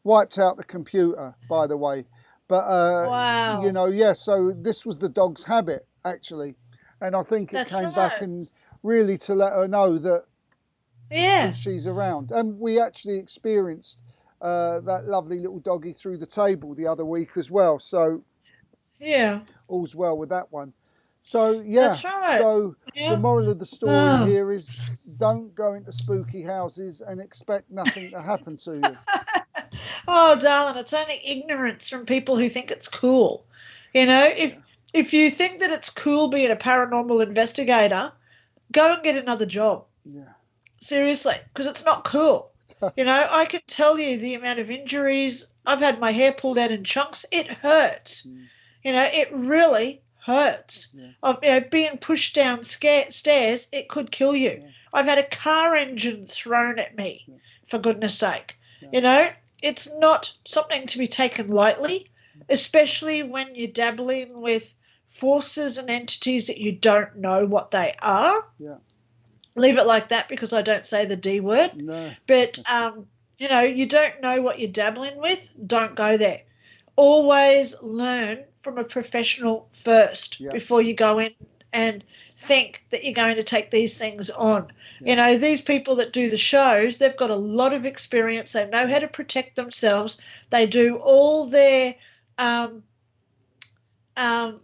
Speaker 1: wiped out the computer, by the way. But
Speaker 2: wow.
Speaker 1: So this was the dog's habit, actually, and I think it came back and really to let her know that she's around. And we actually experienced that lovely little doggy through the table the other week as well, so all's well with that one. So
Speaker 2: that's right.
Speaker 1: So the moral of the story here is, don't go into spooky houses and expect nothing to happen to you.
Speaker 2: Oh, darling, it's only ignorance from people who think it's cool. If you think that it's cool being a paranormal investigator, go and get another job.
Speaker 1: Yeah.
Speaker 2: Seriously, because it's not cool. I can tell you the amount of injuries. I've had my hair pulled out in chunks. It hurts. It really hurts. Being pushed down stairs, it could kill you. I've had a car engine thrown at me, for goodness sake. It's not something to be taken lightly, especially when you're dabbling with forces and entities that you don't know what they are.
Speaker 1: Yeah.
Speaker 2: Leave it like that, because I don't say the D word.
Speaker 1: No.
Speaker 2: But, you don't know what you're dabbling with, don't go there. Always learn from a professional first before you go in and think that you're going to take these things on. These people that do the shows, they've got a lot of experience. They know how to protect themselves. They do all their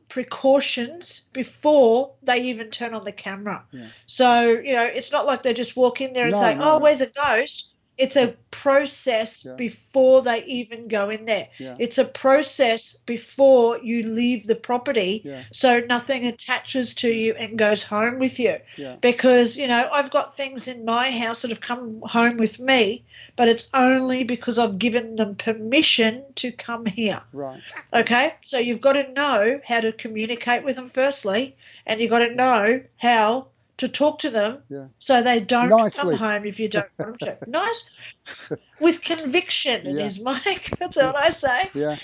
Speaker 2: precautions before they even turn on the camera. So, it's not like they just walk in there and say, where's a ghost? It's a process before they even go in there. It's a process before you leave the property, so nothing attaches to you and goes home with you. Because, I've got things in my house that have come home with me, but it's only because I've given them permission to come here.
Speaker 1: Right.
Speaker 2: Okay? So you've got to know how to communicate with them firstly, and you've got to know how to talk to them so they don't come home if you don't want them to. Nice. With conviction, it is, Mike. That's what I say.
Speaker 1: Yeah.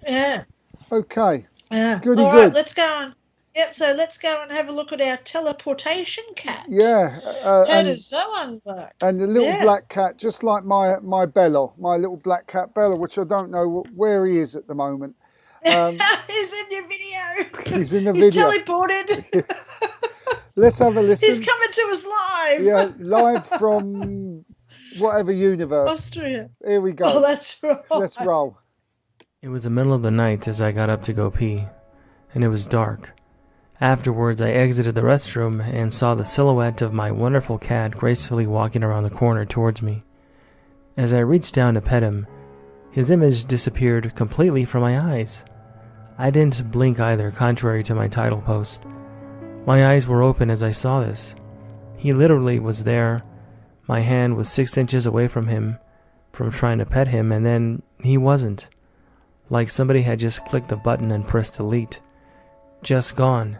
Speaker 2: Yeah.
Speaker 1: Okay.
Speaker 2: Yeah.
Speaker 1: Goody
Speaker 2: All
Speaker 1: good.
Speaker 2: Right, let's go on. Yep, so let's go and have a look at our teleportation cat.
Speaker 1: Yeah.
Speaker 2: How does that one work?
Speaker 1: And the little black cat, just like my Bella, my little black cat Bella, which I don't know where he is at the moment.
Speaker 2: He's in your video.
Speaker 1: He's in the video.
Speaker 2: He's teleported.
Speaker 1: Let's have a listen.
Speaker 2: He's coming to us live.
Speaker 1: Yeah, live from whatever universe.
Speaker 2: Austria.
Speaker 1: Here we go.
Speaker 2: Oh, that's right.
Speaker 1: Let's roll.
Speaker 9: It was the middle of the night as I got up to go pee, and it was dark. Afterwards, I exited the restroom and saw the silhouette of my wonderful cat gracefully walking around the corner towards me. As I reached down to pet him, his image disappeared completely from my eyes. I didn't blink either, contrary to my title post. My eyes were open as I saw this. He literally was there. My hand was 6 inches away from him, from trying to pet him, and then he wasn't. Like somebody had just clicked the button and pressed delete. Just gone.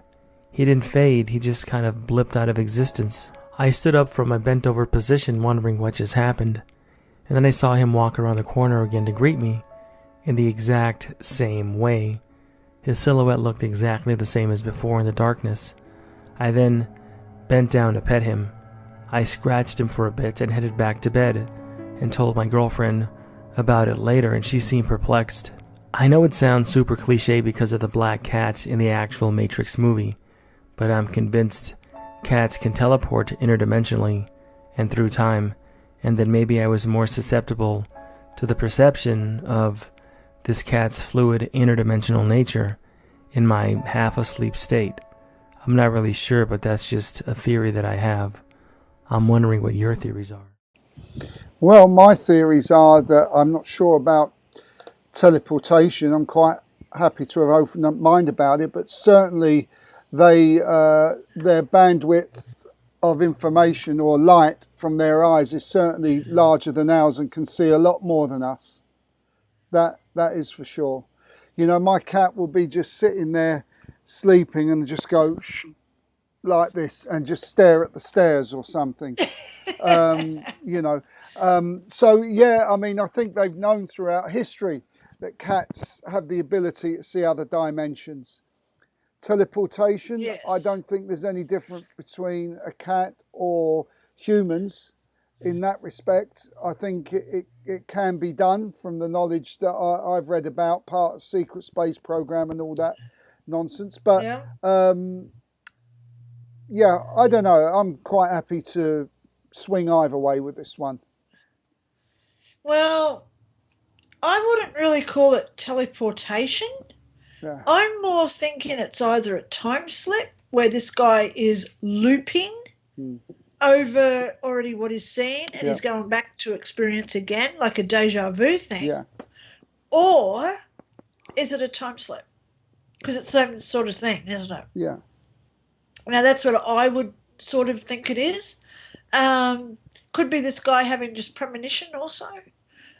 Speaker 9: He didn't fade, he just kind of blipped out of existence. I stood up from my bent over position wondering what just happened, and then I saw him walk around the corner again to greet me, in the exact same way. His silhouette looked exactly the same as before in the darkness. I then bent down to pet him. I scratched him for a bit and headed back to bed, and told my girlfriend about it later, and she seemed perplexed. I know it sounds super cliche because of the black cat in the actual Matrix movie, but I'm convinced cats can teleport interdimensionally and through time, and that maybe I was more susceptible to the perception of this cat's fluid interdimensional nature in my half-asleep state. I'm not really sure, but that's just a theory that I have. I'm wondering what your theories are.
Speaker 1: Well, my theories are that I'm not sure about teleportation. I'm quite happy to have opened up mind about it, but certainly their bandwidth of information or light from their eyes is certainly larger than ours and can see a lot more than us. That is for sure. You know, my cat will be just sitting there sleeping and just go shh, like this and just stare at the stairs or something. You know, so yeah, I mean, I think they've known throughout history that cats have the ability to see other dimensions. Teleportation,
Speaker 2: Yes.
Speaker 1: I don't think there's any difference between a cat or humans in that respect. I think it can be done from the knowledge that I've read about, part of secret space program and all that nonsense. But yeah, I don't know. I'm quite happy to swing either way with this one.
Speaker 2: Well, I wouldn't really call it teleportation.
Speaker 1: Yeah.
Speaker 2: I'm more thinking it's either a time slip where this guy is looping over already what he's seen and he's going back to experience again, like a deja vu thing.
Speaker 1: Yeah.
Speaker 2: Or is it a time slip? Because it's the same sort of thing, isn't it?
Speaker 1: Yeah.
Speaker 2: Now, that's what I would sort of think it is. Could be this guy having just premonition also.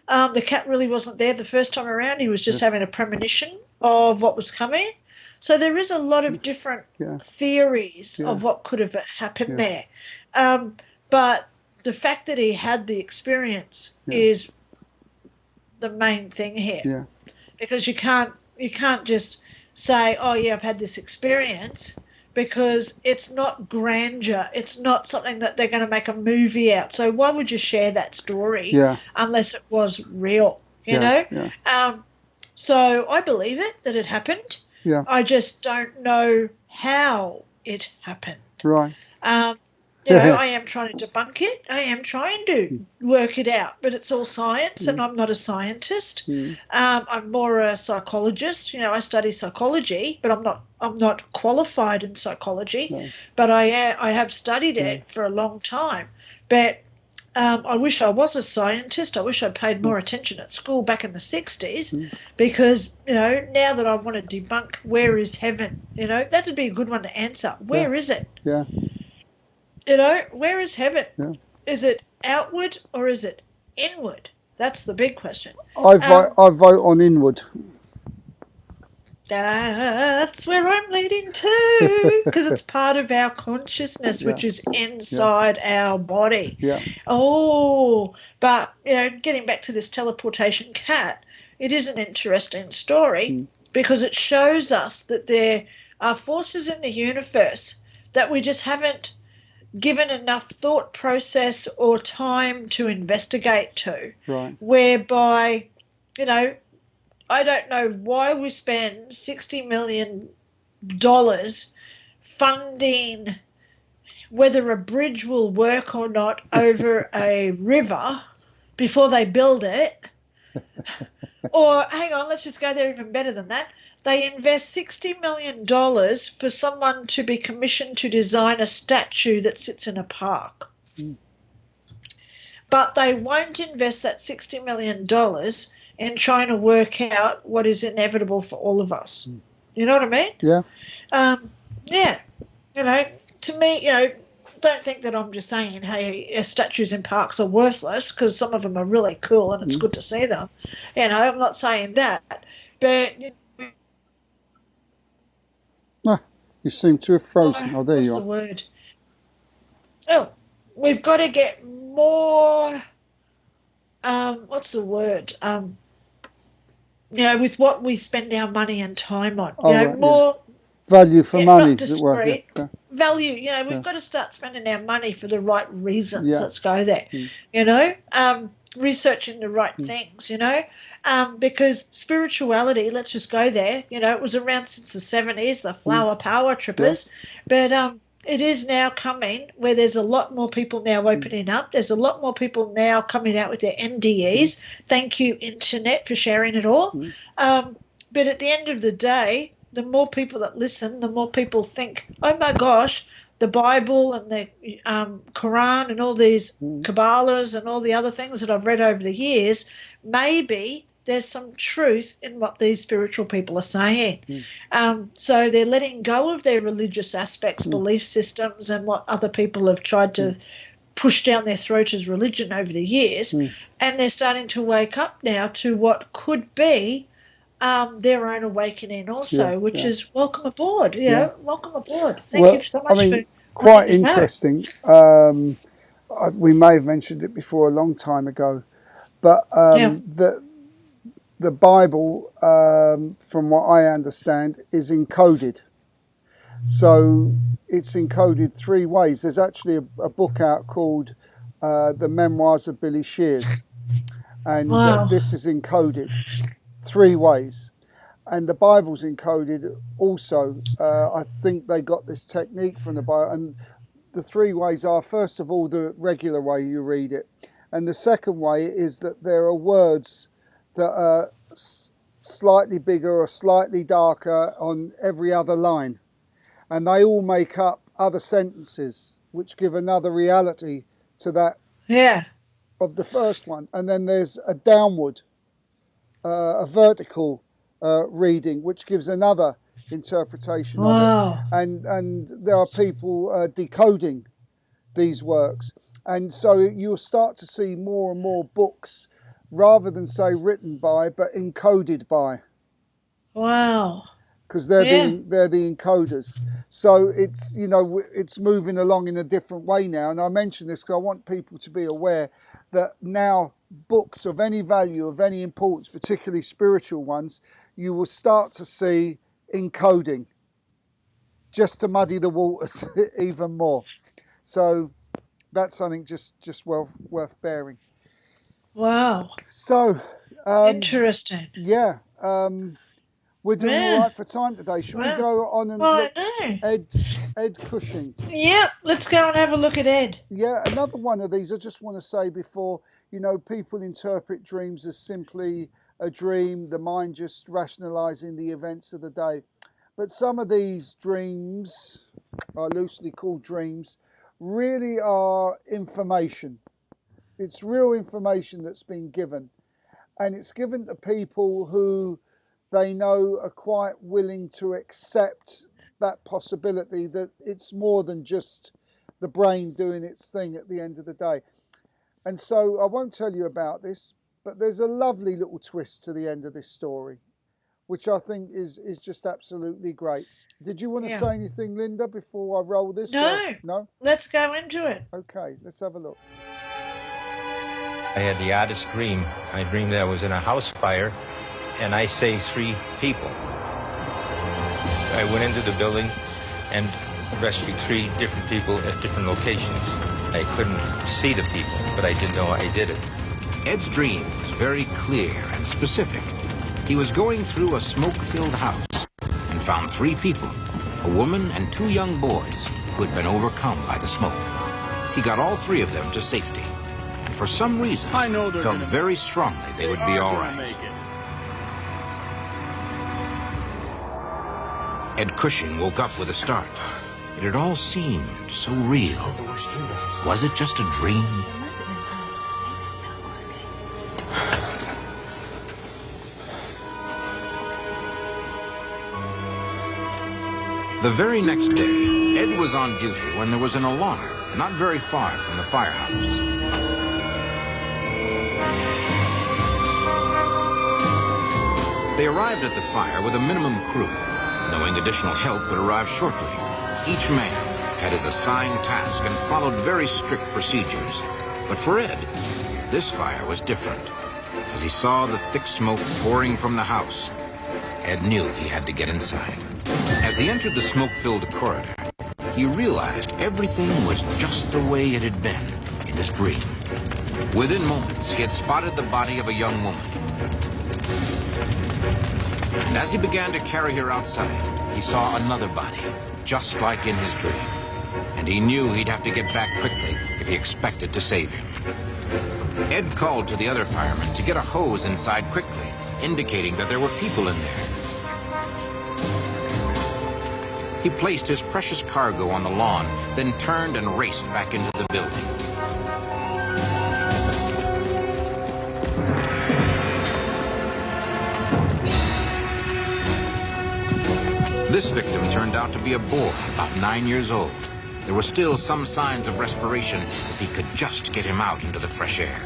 Speaker 2: The cat really wasn't there the first time around. He was just having a premonition of what was coming. So there is a lot of different theories of what could have happened there. But the fact that he had the experience is the main thing here.
Speaker 1: Yeah.
Speaker 2: Because you can't just say, oh, yeah, I've had this experience, because it's not grandeur. It's not something that they're going to make a movie out. So why would you share that story unless it was real, you know?
Speaker 1: Yeah.
Speaker 2: So I believe it, that it happened.
Speaker 1: Yeah.
Speaker 2: I just don't know how it happened.
Speaker 1: Right.
Speaker 2: You know, I am trying to debunk it. I am trying to work it out, but it's all science, and I'm not a scientist. I'm more a psychologist. You know, I study psychology, but I'm not qualified in psychology.
Speaker 1: No.
Speaker 2: But I have studied it for a long time. But I wish I was a scientist. I wish I'd paid more attention at school back in the 60s, because, you know, now that I want to debunk where is heaven, you know, that would be a good one to answer. Where is it?
Speaker 1: Yeah.
Speaker 2: You know, where is heaven?
Speaker 1: Yeah.
Speaker 2: Is it outward or is it inward? That's the big question.
Speaker 1: I vote on inward.
Speaker 2: That's where I'm leading to, because it's part of our consciousness, which is inside our body.
Speaker 1: Yeah.
Speaker 2: Oh, but, you know, getting back to this teleportation cat, it is an interesting story because it shows us that there are forces in the universe that we just haven't given enough thought process or time to investigate to.
Speaker 1: Right.
Speaker 2: Whereby, you know, I don't know why we spend $60 million funding whether a bridge will work or not over a river before they build it. Or, hang on, let's just go there even better than that. They invest $60 million for someone to be commissioned to design a statue that sits in a park. But they won't invest that $60 million in trying to work out what is inevitable for all of us. You know what I mean?
Speaker 1: Yeah.
Speaker 2: Yeah. You know, to me, you know, don't think that I'm just saying, hey, statues in parks are worthless, because some of them are really cool and it's good to see them. You know, I'm not saying that. But
Speaker 1: you seem to have frozen. Oh, there you are.
Speaker 2: What's the word? Oh, we've got to get more, what's the word? You know, with what we spend our money and time on. You know,
Speaker 1: right,
Speaker 2: more
Speaker 1: value for money,
Speaker 2: not
Speaker 1: as it were.
Speaker 2: discreet.
Speaker 1: Yeah.
Speaker 2: Value, you know, we've got to start spending our money for the right reasons.
Speaker 1: Yeah.
Speaker 2: Let's go there. You know, researching the right things, you know, because spirituality, let's just go there, you know, it was around since the 70s, the flower power trippers, but it is now coming where there's a lot more people now opening up. There's a lot more people now coming out with their NDEs. Thank you, Internet, for sharing it all. But at the end of the day, the more people that listen, the more people think, oh, my gosh, the Bible and the Quran and all these Kabbalahs and all the other things that I've read over the years, maybe there's some truth in what these spiritual people are saying. So they're letting go of their religious aspects, belief systems, and what other people have tried to push down their throat as religion over the years, and they're starting to wake up now to what could be their own awakening also, which is welcome aboard. You know, welcome aboard. Thank you so much for
Speaker 1: quite interesting. We may have mentioned it before a long time ago, but the Bible, from what I understand, is encoded. So it's encoded 3 ways. There's actually a book out called The Memoirs of Billy Shears, and this is encoded 3 ways. And the Bible's encoded also. I think they got this technique from the Bible. And the 3 ways are, first of all, the regular way you read it. And the second way is that there are words that are slightly bigger or slightly darker on every other line. And they all make up other sentences, which give another reality to that of the first one. And then there's a downward, a vertical reading, which gives another interpretation of it. And there are people decoding these works. And so you'll start to see more and more books, rather than say written by, but encoded by.
Speaker 2: Wow.
Speaker 1: Because they're the encoders. So it's, you know, it's moving along in a different way now. And I mention this because I want people to be aware that now books of any value, of any importance, particularly spiritual ones, you will start to see encoding, just to muddy the waters even more. So that's something just worth bearing.
Speaker 2: Wow.
Speaker 1: So
Speaker 2: interesting.
Speaker 1: Yeah. We're doing all right for time today. Should we go on and look Ed Cushing?
Speaker 2: Yeah, let's go and have a look at Ed.
Speaker 1: Yeah, another one of these. I just want to say before, you know, people interpret dreams as simply a dream, the mind just rationalizing the events of the day. But some of these dreams, are loosely called dreams, really are information. It's real information that's been given. And it's given to people who they know are quite willing to accept that possibility that it's more than just the brain doing its thing at the end of the day. And so I won't tell you about this, but there's a lovely little twist to the end of this story, which I think is just absolutely great. Did you want to say anything, Linda, before I roll this?
Speaker 2: No.
Speaker 1: No?
Speaker 2: Let's go into it.
Speaker 1: Okay, let's have a look.
Speaker 10: I had the oddest dream. I dreamed that I was in a house fire, and I saved 3 people. I went into the building and rescued 3 different people at different locations. I couldn't see the people, but I did know I did it.
Speaker 11: Ed's dream was very clear and specific. He was going through a smoke-filled house and found 3 people, a woman and 2 young boys, who had been overcome by the smoke. He got all three of them to safety. And for some reason, felt very strongly they would be all right. Ed Cushing woke up with a start. It had all seemed so real. Was it just a dream? The very next day, Ed was on duty when there was an alarm not very far from the firehouse. They arrived at the fire with a minimum crew, knowing additional help would arrive shortly. Each man had his assigned task and followed very strict procedures. But for Ed, this fire was different. As he saw the thick smoke pouring from the house, Ed knew he had to get inside. As he entered the smoke-filled corridor, he realized everything was just the way it had been in his dream. Within moments, he had spotted the body of a young woman. And as he began to carry her outside, he saw another body, just like in his dream. And he knew he'd have to get back quickly if he expected to save him. Ed called to the other firemen to get a hose inside quickly, indicating that there were people in there. He placed his precious cargo on the lawn, then turned and raced back into the building. This victim turned out to be a boy about 9 years old. There were still some signs of respiration if he could just get him out into the fresh air.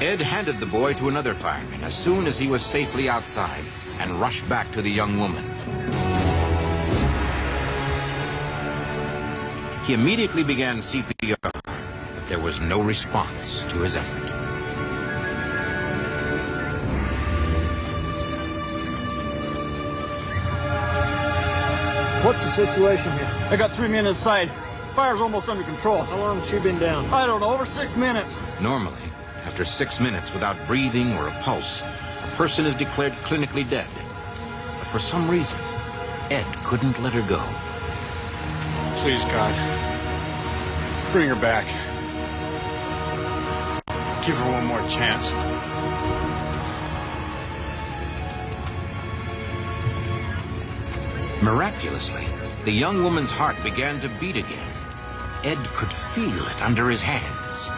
Speaker 11: Ed handed the boy to another fireman as soon as he was safely outside and rushed back to the young woman. He immediately began CPR, but there was no response to his effort.
Speaker 12: What's the situation here?
Speaker 13: I got 3 men inside. Fire's almost under control.
Speaker 12: How long has she been down?
Speaker 13: I don't know, over 6 minutes.
Speaker 11: Normally, after 6 minutes without breathing or a pulse, a person is declared clinically dead. But for some reason, Ed couldn't let her go.
Speaker 14: Please, God, bring her back. Give her one more chance.
Speaker 11: Miraculously, the young woman's heart began to beat again. Ed could feel it under his hands.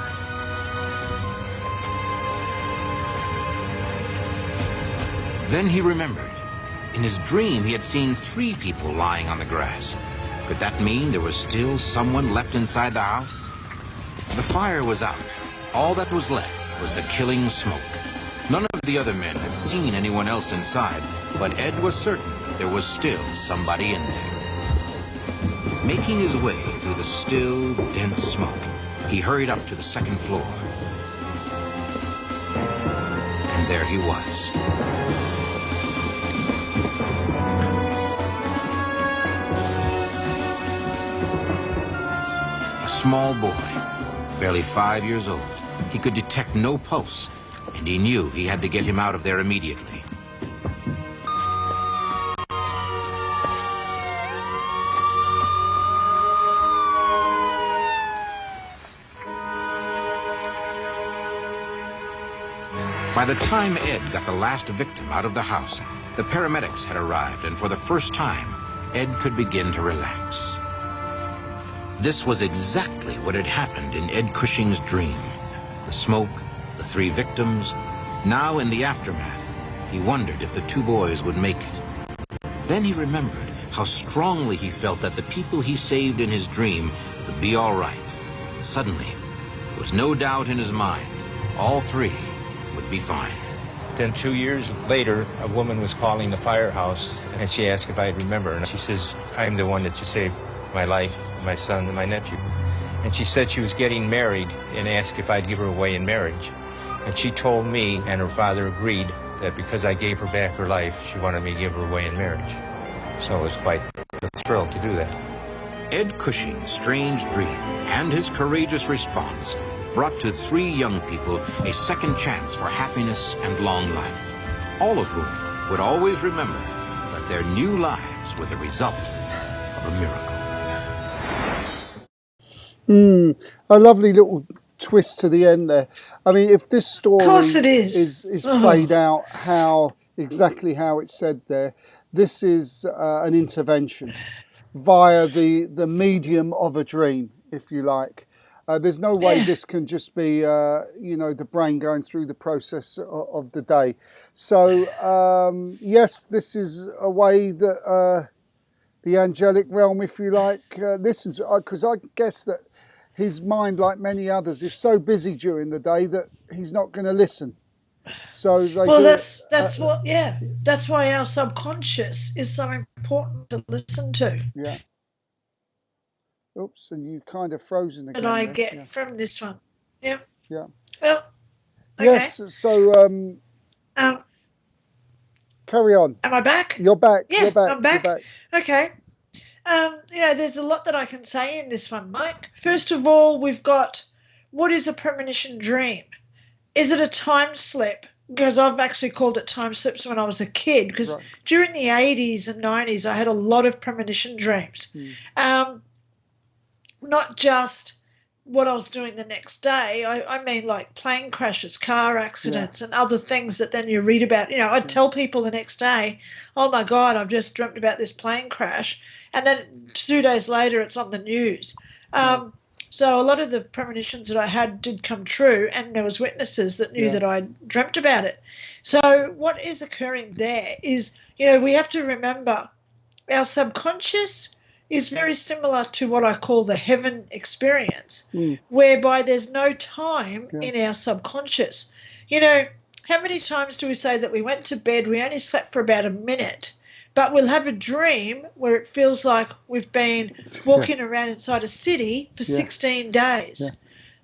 Speaker 11: Then he remembered. In his dream, he had seen 3 people lying on the grass. Could that mean there was still someone left inside the house? The fire was out. All that was left was the killing smoke. None of the other men had seen anyone else inside, but Ed was certain that there was still somebody in there. Making his way through the still, dense smoke, he hurried up to the 2nd floor. And there he was. A small boy, barely 5 years old. He could detect no pulse, and he knew he had to get him out of there immediately. By the time Ed got the last victim out of the house, the paramedics had arrived, and for the first time, Ed could begin to relax. This was exactly what had happened in Ed Cushing's dream. The smoke, the 3 victims. Now, in the aftermath, he wondered if the 2 boys would make it. Then he remembered how strongly he felt that the people he saved in his dream would be all right. Suddenly, there was no doubt in his mind. All 3 would be fine.
Speaker 10: Then 2 years later, a woman was calling the firehouse, and she asked if I'd remember. And she says, I'm the one that you saved my life, my son, and my nephew. And she said she was getting married and asked if I'd give her away in marriage. And she told me, and her father agreed, that because I gave her back her life, she wanted me to give her away in marriage. So it was quite a thrill to do that.
Speaker 11: Ed Cushing's strange dream and his courageous response brought to 3 young people a second chance for happiness and long life, all of whom would always remember that their new lives were the result of a miracle.
Speaker 1: A lovely little twist to the end there. I mean, if this story
Speaker 2: Of course it is.
Speaker 1: played out exactly how it's said there, this is an intervention via the medium of a dream, if you like. There's no way this can just be, the brain going through the process of the day. So, yes, this is a way that the angelic realm, if you like, listens. Because I guess that his mind, like many others, is so busy during the day that he's not going to listen. So
Speaker 2: that's why our subconscious is so important to listen to.
Speaker 1: Yeah. Oops, and you kind of frozen again.
Speaker 2: And I get from this one. Yeah.
Speaker 1: Yeah.
Speaker 2: Well. Okay.
Speaker 1: Yes. So carry on.
Speaker 2: Am I back?
Speaker 1: You're back.
Speaker 2: Yeah,
Speaker 1: You're back.
Speaker 2: I'm back.
Speaker 1: You're back.
Speaker 2: Okay. There's a lot that I can say in this one, Mike. First of all, we've got, what is a premonition dream? Is it a time slip? Because I've actually called it time slips when I was a kid, because during the 80s and 90s, I had a lot of premonition dreams. Not just what I was doing the next day. I mean, like plane crashes, car accidents, and other things that then you read about. I'd tell people the next day, oh, my God, I've just dreamt about this plane crash. And then 2 days later, it's on the news. So a lot of the premonitions that I had did come true, and there was witnesses that knew that I dreamt about it. So what is occurring there is, we have to remember our subconscious is very similar to what I call the heaven experience, whereby there's no time in our subconscious. How many times do we say that we went to bed, we only slept for about a minute, but we'll have a dream where it feels like we've been walking around inside a city for 16 days,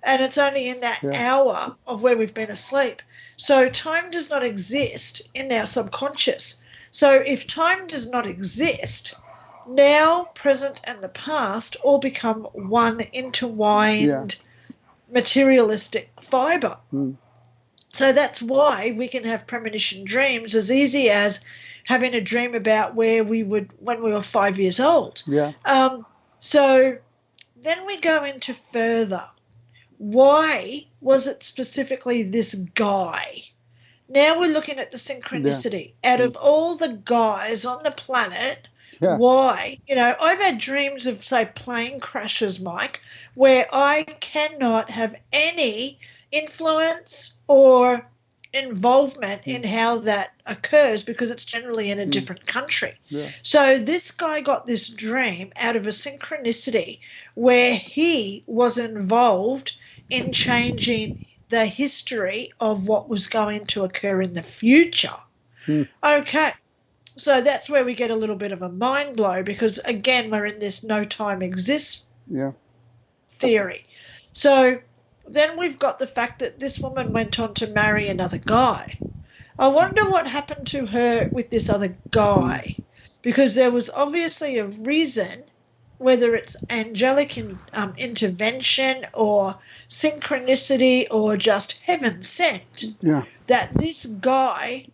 Speaker 2: and it's only in that hour of where we've been asleep. So time does not exist in our subconscious. So if time does not exist, now, present, and the past all become one intertwined materialistic fibre. So that's why we can have premonition dreams as easy as having a dream about where we would when we were 5 years old. So then we go into further. Why was it specifically this guy? Now we're looking at the synchronicity. Out of all the guys on the planet, why? I've had dreams of, say, plane crashes, Mike, where I cannot have any influence or involvement in how that occurs because it's generally in a different country. So this guy got this dream out of a synchronicity where he was involved in changing the history of what was going to occur in the future. Okay. So that's where we get a little bit of a mind blow because, again, we're in this no time exists theory. So then we've got the fact that this woman went on to marry another guy. I wonder what happened to her with this other guy because there was obviously a reason, whether it's angelic intervention or synchronicity or just heaven sent, that this guy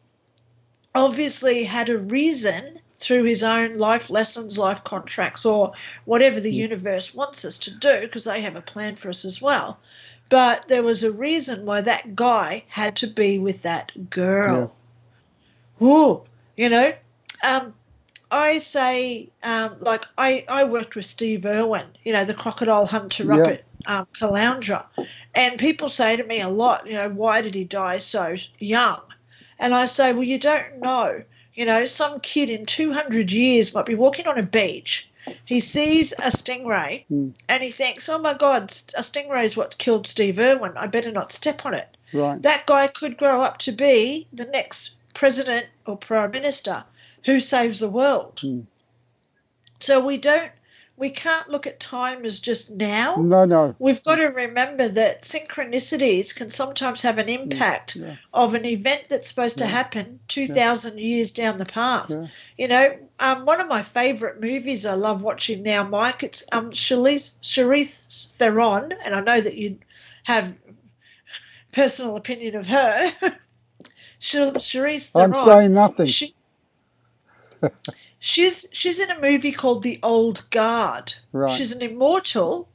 Speaker 2: obviously had a reason through his own life lessons, life contracts, or whatever the universe wants us to do, because they have a plan for us as well. But there was a reason why that guy had to be with that girl. I say, I worked with Steve Irwin, the crocodile hunter up at Caloundra, and people say to me a lot, why did he die so young? And I say, well, you don't know. Some kid in 200 years might be walking on a beach. He sees a stingray and he thinks, oh, my God, a stingray is what killed Steve Irwin. I better not step on it. That guy could grow up to be the next president or prime minister who saves the world. So we can't look at time as just now.
Speaker 1: No.
Speaker 2: We've got to remember that synchronicities can sometimes have an impact of an event that's supposed to happen 2,000 years down the path. One of my favourite movies I love watching now, Mike, it's Charlize Theron, and I know that you have personal opinion of her. Charlize Theron.
Speaker 1: I'm saying nothing.
Speaker 2: She's in a movie called The Old Guard.
Speaker 1: Right.
Speaker 2: She's an immortal,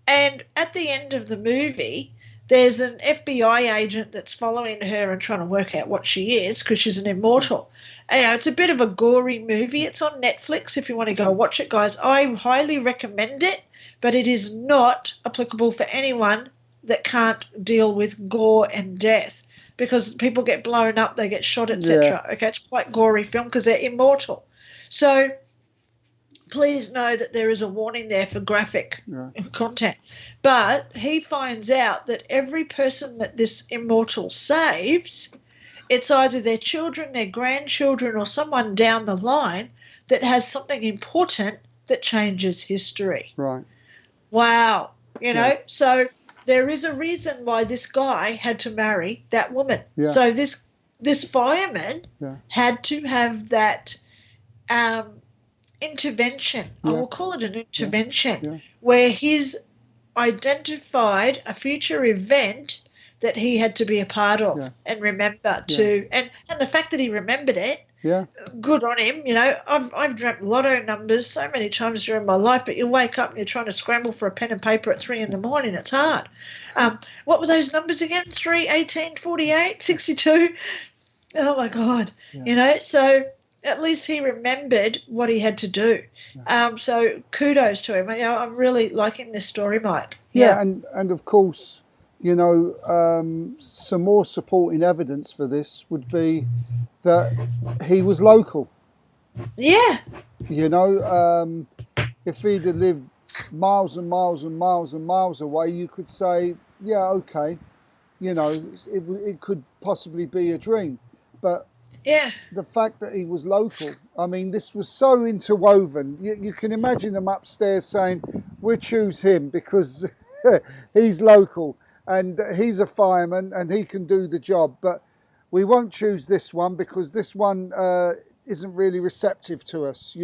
Speaker 2: and at the end of the movie, there's an FBI agent that's following her and trying to work out what she is because she's an immortal. And, it's a bit of a gory movie. It's on Netflix if you want to go watch it, guys. I highly recommend it, but it is not applicable for anyone that can't deal with gore and death because people get blown up, they get shot, etc. Okay, it's quite gory film because they're immortal. So please know that there is a warning there for graphic content. But he finds out that every person that this immortal saves, it's either their children, their grandchildren, or someone down the line that has something important that changes history.
Speaker 1: Right.
Speaker 2: Wow. So there is a reason why this guy had to marry that woman.
Speaker 1: Yeah.
Speaker 2: So this fireman had to have that intervention. I will call it an intervention where he's identified a future event that he had to be a part of and remember to. And the fact that he remembered it, good on him. I've dreamt lotto numbers so many times during my life, but you wake up and you're trying to scramble for a pen and paper at 3 a.m. It's hard. What were those numbers again? 3, 18, 48, 62? Oh, my God. So at least he remembered what he had to do. So kudos to him. I'm really liking this story, Mike.
Speaker 1: Yeah, and of course, some more supporting evidence for this would be that he was local.
Speaker 2: Yeah.
Speaker 1: If he'd have lived miles and miles and miles and miles away, you could say, yeah, okay, it could possibly be a dream. But the fact that he was local, I mean, this was so interwoven. You can imagine them upstairs saying, we'll choose him because he's local and he's a fireman and he can do the job. But we won't choose this one because this one isn't really receptive to us,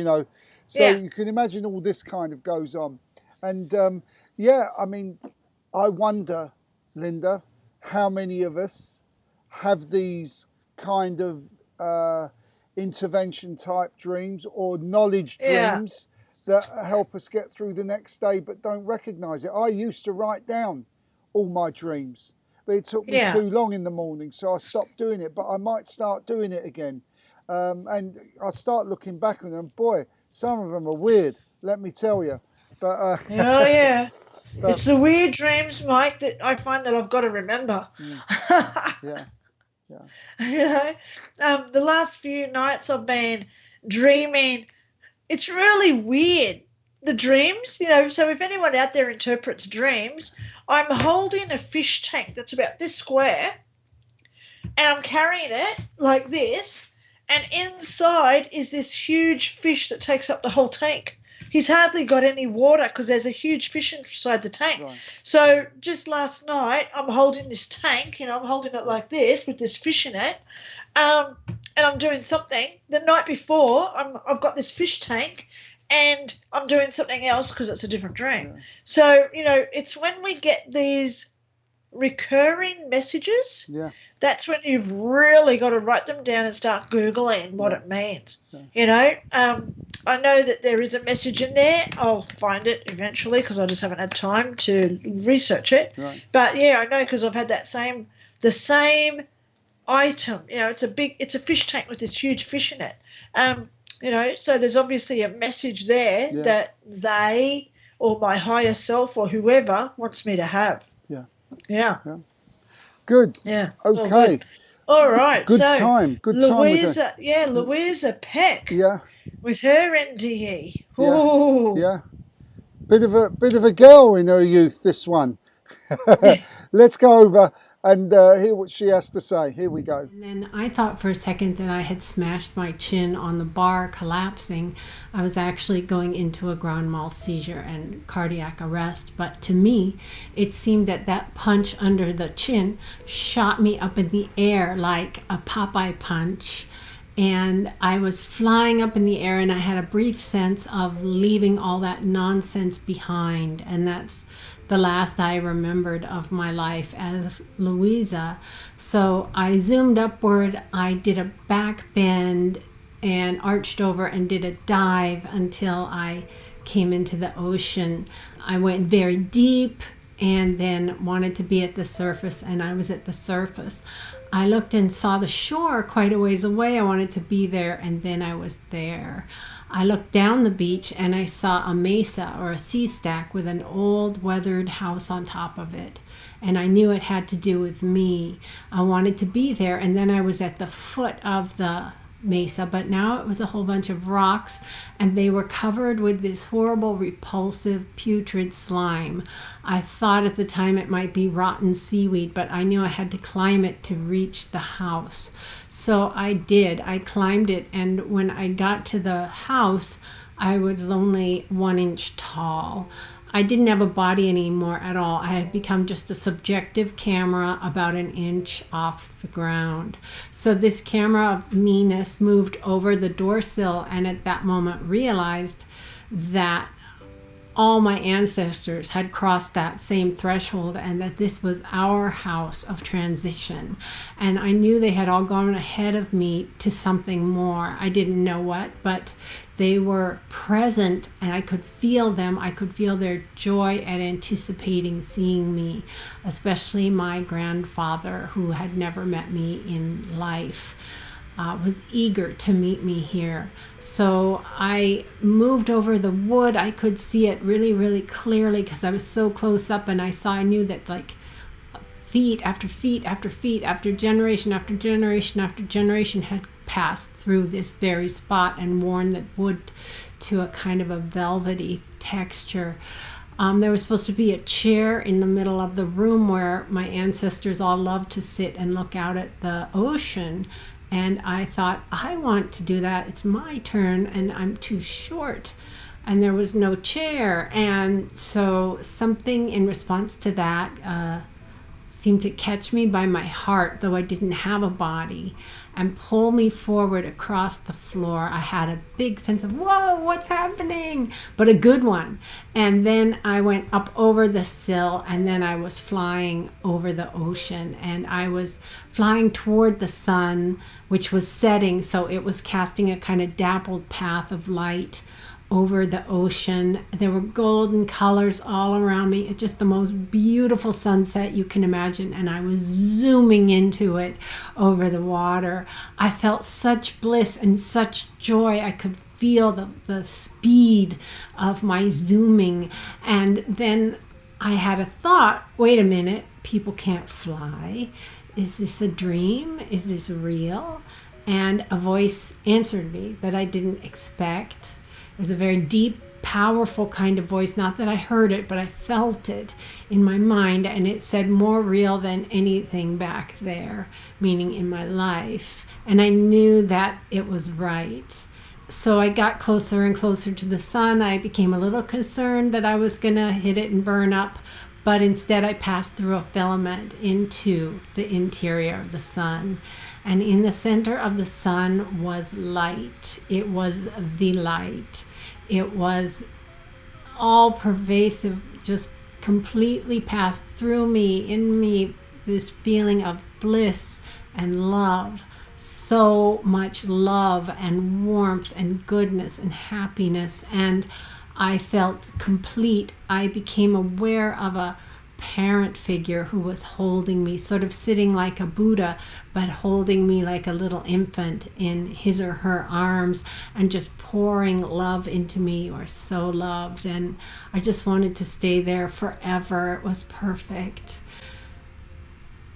Speaker 1: So you can imagine all this kind of goes on. And I mean, I wonder, Linda, how many of us have these kind of intervention type dreams or knowledge dreams that help us get through the next day but don't recognize it. I used to write down all my dreams, but it took me too long in the morning, so I stopped doing it. But I might start doing it again, and I start looking back on them. Boy, some of them are weird, let me tell you. But but,
Speaker 2: it's the weird dreams, Mike, that I find that I've got to remember. The last few nights I've been dreaming. It's really weird, the dreams, so if anyone out there interprets dreams, I'm holding a fish tank that's about this square and I'm carrying it like this, and inside is this huge fish that takes up the whole tank. He's hardly got any water because there's a huge fish inside the tank. Right. So just last night, I'm holding this tank, I'm holding it like this with this fish in it, and I'm doing something. The night before, I've got this fish tank, and I'm doing something else because it's a different dream. Yeah. So, it's when we get these recurring messages, that's when you've really got to write them down and start Googling what it means. I know that there is a message in there. I'll find it eventually because I just haven't had time to research it. Right. But I know because I've had the same item. It's a fish tank with this huge fish in it. So there's obviously a message there that they or my higher self or whoever wants me to have. Yeah.
Speaker 1: Good.
Speaker 2: Yeah.
Speaker 1: Okay.
Speaker 2: All right.
Speaker 1: Good time.
Speaker 2: Louisa. Louisa Peck.
Speaker 1: Yeah.
Speaker 2: With her NDE.
Speaker 1: Ooh. Yeah. Bit of a girl in her youth, this one. Let's go over and hear what she has to say. Here we go.
Speaker 15: And then I thought for a second that I had smashed my chin on the bar, collapsing. I was actually going into a grand mal seizure and cardiac arrest. But to me, it seemed that punch under the chin shot me up in the air like a Popeye punch. And I was flying up in the air, and I had a brief sense of leaving all that nonsense behind. And that's the last I remembered of my life as Louisa. So I zoomed upward, I did a back bend, and arched over and did a dive until I came into the ocean. I went very deep and then wanted to be at the surface, and I was at the surface. I looked and saw the shore quite a ways away. I wanted to be there, and then I was there. I looked down the beach and I saw a mesa or a sea stack with an old weathered house on top of it. And I knew it had to do with me. I wanted to be there, and then I was at the foot of the mesa, but now it was a whole bunch of rocks, and they were covered with this horrible, repulsive, putrid slime. I thought at the time it might be rotten seaweed, but I knew I had to climb it to reach the house. So I did. I climbed it, and when I got to the house, I was only 1 inch tall. I didn't have a body anymore at all. I had become just a subjective camera about 1 inch off the ground. So this camera of meanness moved over the door sill, and at that moment realized that all my ancestors had crossed that same threshold, and that this was our house of transition. And I knew they had all gone ahead of me to something more. I didn't know what, but they were present, and I could feel them. I could feel their joy at anticipating seeing me, especially my grandfather, who had never met me in life. Was eager to meet me here. So I moved over the wood. I could see it really, really clearly because I was so close up, and I knew that like feet after feet after feet after generation after generation after generation had passed through this very spot and worn the wood to a kind of a velvety texture. There was supposed to be a chair in the middle of the room where my ancestors all loved to sit and look out at the ocean. And I thought, I want to do that. It's my turn, and I'm too short. And there was no chair. And so something in response to that seemed to catch me by my heart, though I didn't have a body, and pull me forward across the floor. I had a big sense of, whoa, what's happening? But a good one. And then I went up over the sill, and then I was flying over the ocean, and I was flying toward the sun, which was setting, so it was casting a kind of dappled path of light over the ocean. There were golden colors all around me. It's just the most beautiful sunset you can imagine, and I was zooming into it over the water. I felt such bliss and such joy. I could feel the speed of my zooming. And then I had a thought, wait a minute, people can't fly. Is this a dream? Is this real? And a voice answered me that I didn't expect. It was a very deep, powerful kind of voice. Not that I heard it, but I felt it in my mind. And it said, more real than anything back there, meaning in my life. And I knew that it was right. So I got closer and closer to the sun. I became a little concerned that I was going to hit it and burn up. But instead I passed through a filament into the interior of the sun. And in the center of the sun was light. It was the light. It was all pervasive, just completely passed through me, in me, this feeling of bliss and love. So much love and warmth and goodness and happiness. And I felt complete. I became aware of a parent figure who was holding me, sort of sitting like a Buddha, but holding me like a little infant in his or her arms and just pouring love into me. Or so loved, and I just wanted to stay there forever. It was perfect.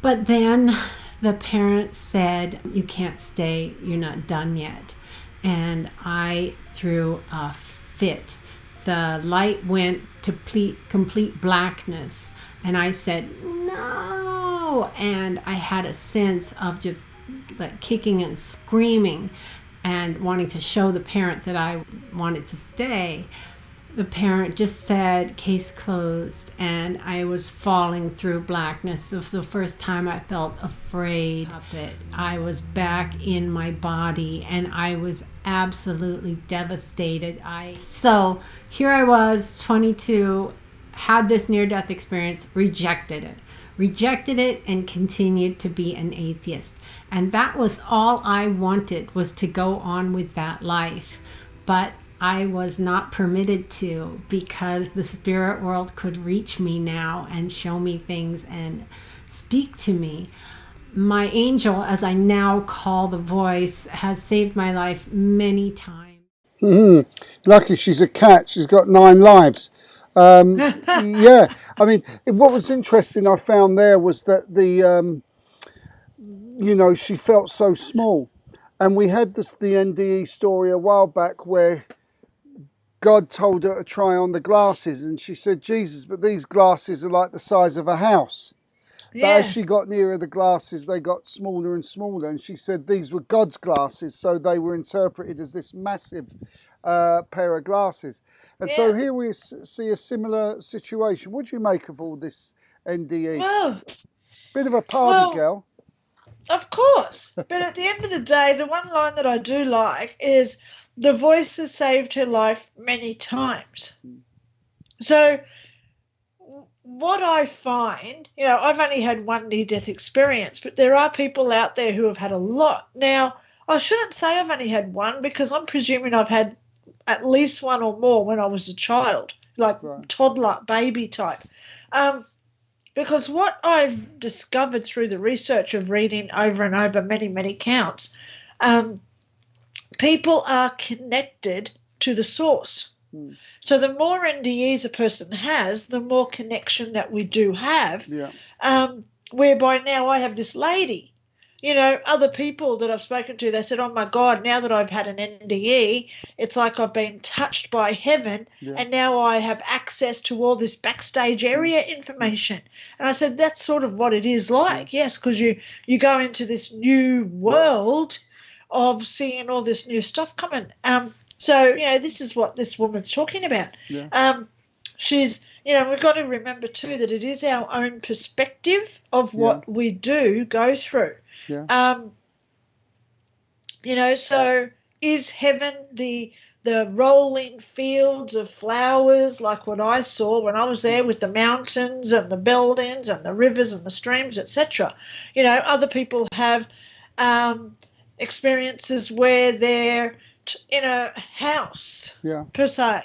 Speaker 15: But then the parent said, you can't stay, you're not done yet. And I threw a fit. The light went to complete blackness. And I said, no. And I had a sense of just like kicking and screaming and wanting to show the parent that I wanted to stay. The parent just said, case closed. And I was falling through blackness. It was the first time I felt afraid of it. I was back in my body, and I was absolutely devastated. So here I was, 22, had this near-death experience, rejected it. rejected it, and continued to be an atheist. And that was all I wanted, was to go on with that life. But I was not permitted to, because the spirit world could reach me now and show me things and speak to me. My angel, as I now call the voice, has saved my life many times.
Speaker 1: Lucky she's a cat. She's got 9 lives. Yeah, I mean, what was interesting I found there was that she felt so small. And we had the NDE story a while back where God told her to try on the glasses, and she said, Jesus, but these glasses are like the size of a house. But as she got nearer the glasses, they got smaller and smaller. And she said these were God's glasses, so they were interpreted as this massive pair of glasses. And so here we see a similar situation. What do you make of all this NDE?
Speaker 2: Well,
Speaker 1: bit of a party girl.
Speaker 2: Of course. But at the end of the day, the one line that I do like is, the voice has saved her life many times. So what I find, I've only had one near-death experience, but there are people out there who have had a lot. Now, I shouldn't say I've only had one, because I'm presuming I've had at least one or more when I was a child, like toddler, baby type. Because what I've discovered through the research of reading over and over many, many counts, people are connected to the source. So the more NDEs a person has, the more connection that we do have. Whereby now I have this lady, other people that I've spoken to, they said, oh my God, now that I've had an NDE, it's like I've been touched by heaven, and now I have access to all this backstage area information. And I said, that's sort of what it is like, yes, because you go into this new world of seeing all this new stuff coming. So, this is what this woman's talking about. She's, we've got to remember too that it is our own perspective of what we do go through. So is heaven the rolling fields of flowers like what I saw when I was there, with the mountains and the buildings and the rivers and the streams, etc.? Other people have experiences where they're in a house per se,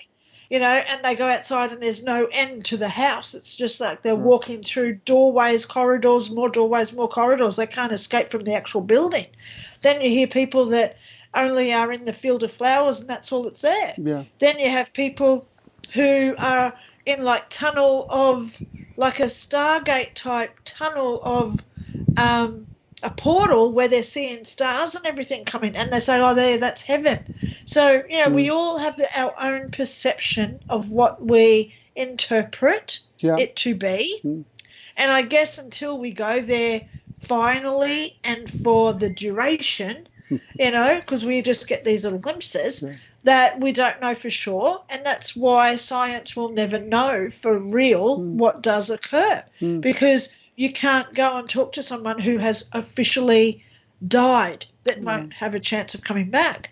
Speaker 2: and they go outside and there's no end to the house. It's just like they're walking through doorways, corridors, more doorways, more corridors. They can't escape from the actual building. Then you hear people that only are in the field of flowers and that's all that's there. Then you have people who are in like tunnel of, like a Stargate type tunnel of a portal where they're seeing stars and everything coming, and they say, oh, there, that's heaven. So, we all have our own perception of what we interpret it to be. And I guess until we go there finally and for the duration, because we just get these little glimpses, that we don't know for sure. And that's why science will never know for real what does occur, because you can't go and talk to someone who has officially died that won't have a chance of coming back.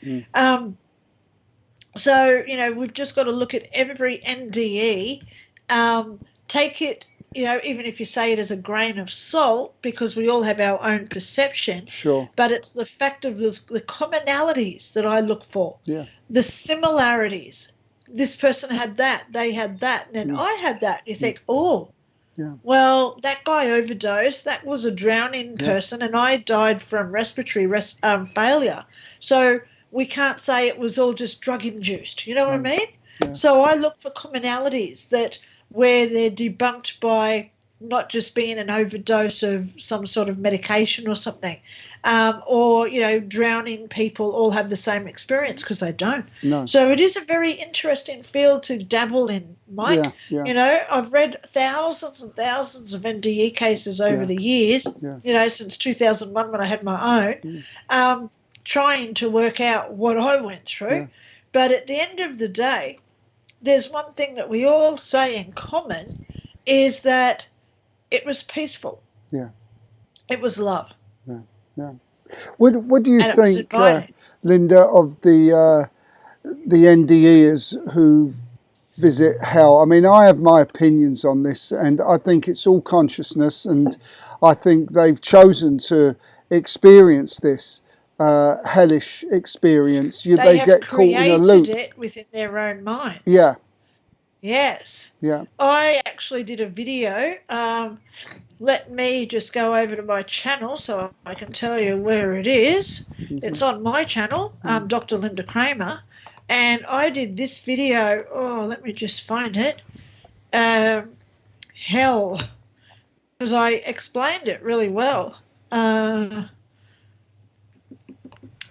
Speaker 2: So, we've just got to look at every NDE, take it, even if you say it as a grain of salt, because we all have our own perception. But it's the fact of the commonalities that I look for, the similarities. This person had that, they had that, and then I had that. You think, well, that guy overdosed. That was a drowning person, and I died from respiratory failure. So we can't say it was all just drug-induced. You know what I mean? So I look for commonalities that where they're debunked by not just being an overdose of some sort of medication or something, or, drowning people all have the same experience, because they don't. So it is a very interesting field to dabble in, Mike. I've read thousands and thousands of NDE cases over the years, since 2001 when I had my own, trying to work out what I went through. But at the end of the day, there's one thing that we all say in common, is that it was peaceful. It was love.
Speaker 1: What do you think, Linda, of the NDEers who've visit hell. I mean, I have my opinions on this, and I think it's all consciousness, and I think they've chosen to experience this hellish experience.
Speaker 2: They have
Speaker 1: get caught in a loop.
Speaker 2: created it within their own minds.
Speaker 1: Yeah.
Speaker 2: Yes.
Speaker 1: Yeah.
Speaker 2: I actually did a video. Let me just go over to my channel so I can tell you where it is. It's on my channel, Dr. Linda Kramer. And I did this video. Oh, let me just find it. Hell. Because I explained it really well.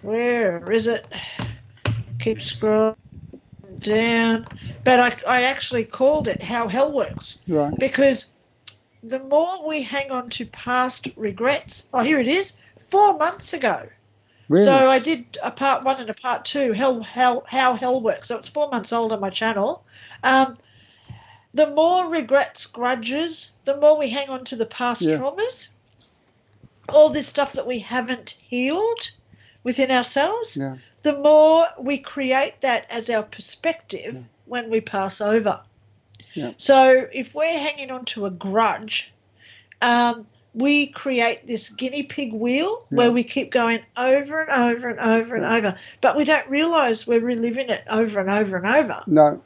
Speaker 2: Where is it? Keep scrolling down. But I actually called it How Hell Works.
Speaker 1: Right.
Speaker 2: Because the more we hang on to past regrets. Oh, here it is. 4 months ago.
Speaker 1: Really?
Speaker 2: So I did a part 1 and a part 2, How Hell Works. So it's 4 months old on my channel. The more regrets, grudges, the more we hang on to the past traumas, all this stuff that we haven't healed within ourselves, the more we create that as our perspective when we pass over.
Speaker 1: Yeah.
Speaker 2: So if we're hanging on to a grudge, we create this guinea pig wheel where we keep going over and over and over and over, but we don't realise we're reliving it over and over and over.
Speaker 1: No.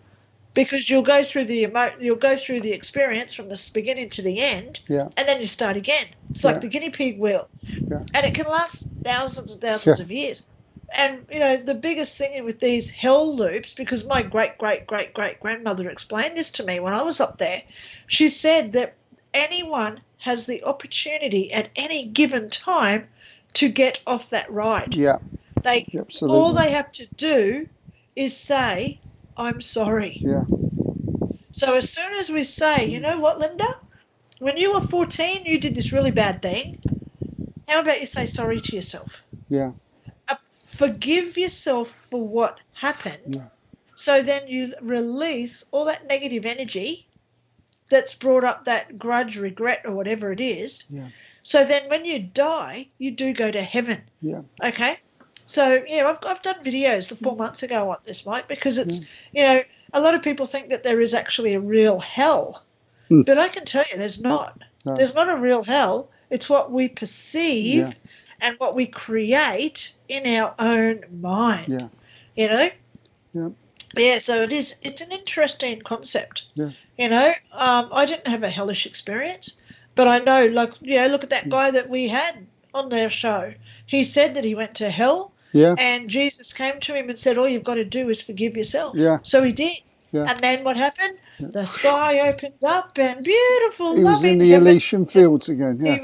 Speaker 2: Because you'll go through the experience from the beginning to the end, and then you start again. It's like the guinea pig wheel, and it can last thousands and thousands of years. And you know the biggest thing with these hell loops, because my great grandmother explained this to me when I was up there. She said that anyone has the opportunity at any given time to get off that ride.
Speaker 1: Yeah.
Speaker 2: Absolutely. All they have to do is say, I'm sorry.
Speaker 1: Yeah.
Speaker 2: So as soon as we say, you know what, Linda? When you were 14, you did this really bad thing. How about you say sorry to yourself?
Speaker 1: Yeah.
Speaker 2: Forgive yourself for what happened.
Speaker 1: Yeah.
Speaker 2: So then you release all that negative energy that's brought up that grudge, regret, or whatever it is.
Speaker 1: Yeah.
Speaker 2: So then when you die, you do go to heaven.
Speaker 1: Yeah.
Speaker 2: Okay? So, I've done videos 4 months ago on this, Mike, because it's, a lot of people think that there is actually a real hell. But I can tell you there's not.
Speaker 1: No.
Speaker 2: There's not a real hell. It's what we perceive and what we create in our own mind.
Speaker 1: Yeah.
Speaker 2: You know?
Speaker 1: Yeah.
Speaker 2: Yeah, so it's an interesting concept.
Speaker 1: Yeah.
Speaker 2: You know, I didn't have a hellish experience, but I know, look at that guy that we had on their show. He said that he went to hell.
Speaker 1: Yeah.
Speaker 2: And Jesus came to him and said, all you've got to do is forgive yourself.
Speaker 1: Yeah.
Speaker 2: So he did.
Speaker 1: Yeah.
Speaker 2: And then what happened? The sky opened up and beautiful,
Speaker 1: He was in the Elysian fields again. Yeah.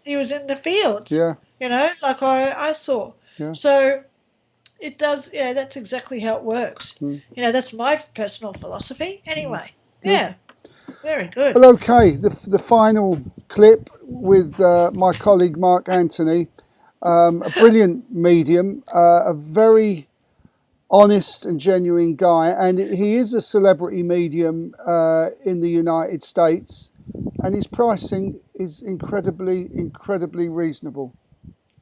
Speaker 2: He was in the fields.
Speaker 1: Yeah.
Speaker 2: You know, like I saw.
Speaker 1: Yeah.
Speaker 2: So it does, that's exactly how it works. You know, that's my personal philosophy. Anyway, yeah. Very good.
Speaker 1: Well, okay, the final clip with my colleague Mark Anthony, a brilliant medium, a very honest and genuine guy, and he is a celebrity medium in the United States, and his pricing is incredibly reasonable.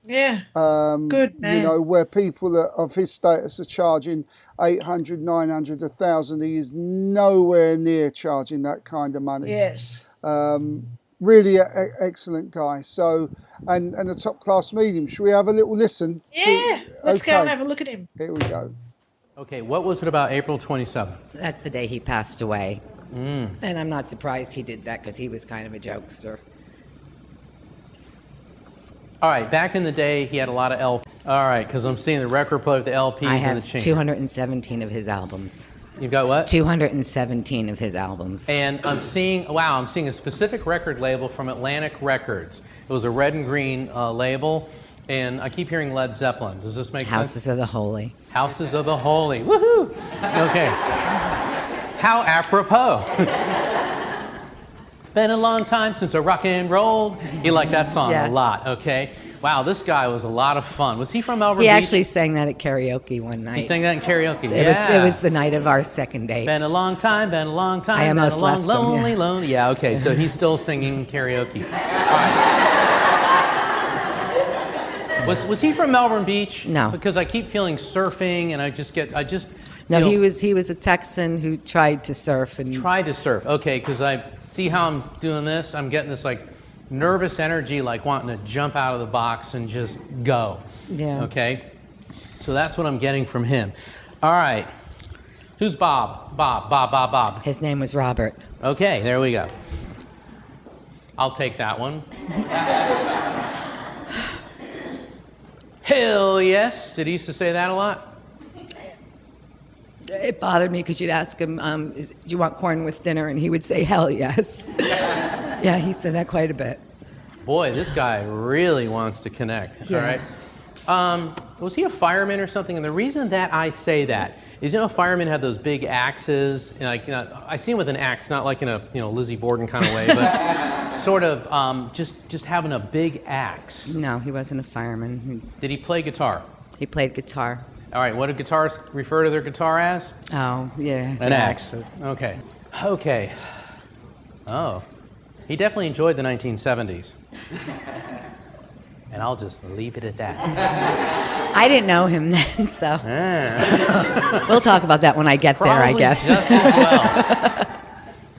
Speaker 2: Yeah. Good man.
Speaker 1: You know, where people of his status are charging 800, 900, 1,000, he is nowhere near charging that kind of money.
Speaker 2: Yes.
Speaker 1: Really excellent guy. So, and a top class medium. Should we have a little listen?
Speaker 2: Yeah. Let's go and have a look at him.
Speaker 1: Here we go.
Speaker 16: Okay, what was it about April 27th?
Speaker 17: That's the day he passed away. And I'm not surprised he did that because he was kind of a jokester.
Speaker 16: All right, back in the day, he had a lot of LPs. All right, because I'm seeing the record player with the LPs
Speaker 17: I
Speaker 16: and the
Speaker 17: have
Speaker 16: chain.
Speaker 17: 217 of his albums.
Speaker 16: You've got what?
Speaker 17: 217 of his albums.
Speaker 16: And I'm seeing a specific record label from Atlantic Records. It was a red and green label, and I keep hearing Led Zeppelin. Does this make sense?
Speaker 17: Houses of the Holy.
Speaker 16: Houses of the Holy. Woohoo! Okay. How apropos. Been a long time since I rock and rolled. You like that song a lot, okay? Wow, this guy was a lot of fun. Was he from Melbourne Beach?
Speaker 17: He actually sang that at karaoke one night.
Speaker 16: He sang that in karaoke.
Speaker 17: It was the night of our second date.
Speaker 16: Been a long time. I
Speaker 17: almost
Speaker 16: been a long,
Speaker 17: left
Speaker 16: lonely,
Speaker 17: him,
Speaker 16: lonely. Yeah, okay. So he's still singing karaoke. All right. Was he from Melbourne Beach?
Speaker 17: No.
Speaker 16: Because I keep feeling surfing, and I just
Speaker 17: No, he was a Texan who tried to surf and
Speaker 16: Okay, because I see how I'm doing this. I'm getting this like nervous energy, like wanting to jump out of the box and just go.
Speaker 17: Yeah.
Speaker 16: Okay. So that's what I'm getting from him. All right. Who's Bob? Bob.
Speaker 17: His name was Robert.
Speaker 16: Okay, there we go. I'll take that one. Hell yes. Did he used to say that a lot?
Speaker 17: It bothered me because you'd ask him, do you want corn with dinner? And he would say, hell yes. Yeah, he said that quite a bit.
Speaker 16: Boy, this guy really wants to connect.
Speaker 17: Yeah.
Speaker 16: All right. Was he a fireman or something? And the reason that I say that is, firemen have those big axes. And I see him with an axe, not like in a Lizzie Borden kind of way, but sort of just having a big axe.
Speaker 17: No, he wasn't a fireman.
Speaker 16: Did he play guitar?
Speaker 17: He played guitar.
Speaker 16: All right. What do guitarists refer to their guitar as?
Speaker 17: Oh, yeah.
Speaker 16: An axe. Okay. Oh, he definitely enjoyed the 1970s. And I'll just leave it at that.
Speaker 17: I didn't know him then, so. We'll talk about that when I get there, I guess.
Speaker 16: Just as well.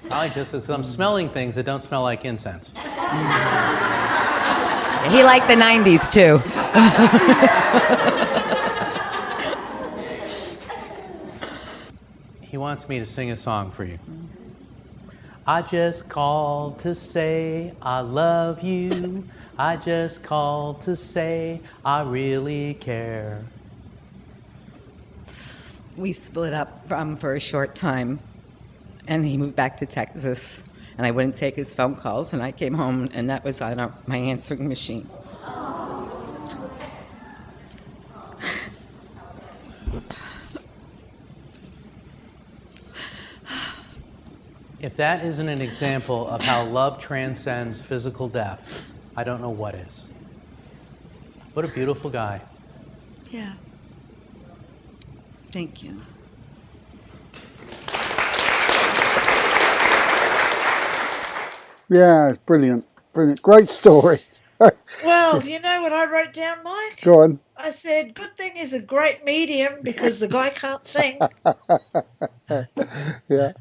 Speaker 16: Probably just because I'm smelling things that don't smell like incense.
Speaker 17: He liked the 90s, too.
Speaker 16: He wants me to sing a song for you. I just called to say I love you. I just called to say I really care.
Speaker 17: We split up for a short time, and he moved back to Texas, and I wouldn't take his phone calls, and I came home, and that was on my answering machine.
Speaker 16: If that isn't an example of how love transcends physical death, I don't know what is. What a beautiful guy.
Speaker 17: Yeah. Thank you.
Speaker 1: Yeah, it's brilliant. Brilliant. Great story.
Speaker 2: Well, you know what I wrote down, Mike?
Speaker 1: Go on.
Speaker 2: I said, good thing he's a great medium because the guy can't sing.
Speaker 1: Yeah.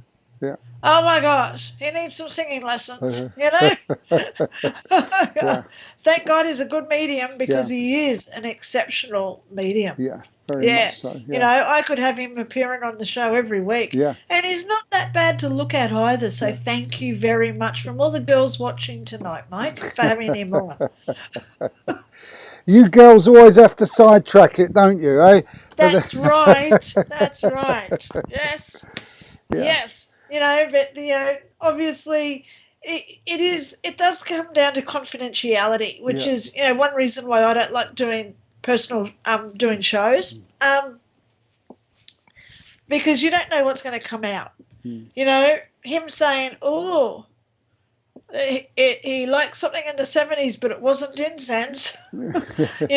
Speaker 1: Yeah.
Speaker 2: Oh my gosh, he needs some singing lessons, you know?
Speaker 1: Yeah.
Speaker 2: Thank God he's a good medium because he is an exceptional medium.
Speaker 1: Yeah, very much so. Yeah.
Speaker 2: You know, I could have him appearing on the show every week.
Speaker 1: Yeah.
Speaker 2: And he's not that bad to look at either. So thank you very much from all the girls watching tonight, mate, for having him on.
Speaker 1: You girls always have to sidetrack it, don't you, eh?
Speaker 2: That's right. That's right. Yes.
Speaker 1: Yeah.
Speaker 2: Yes. You know, but obviously it does come down to confidentiality, which is, one reason why I don't like doing doing shows, because you don't know what's going to come out. You know, him saying, oh, he liked something in the 70s, but it wasn't incense. You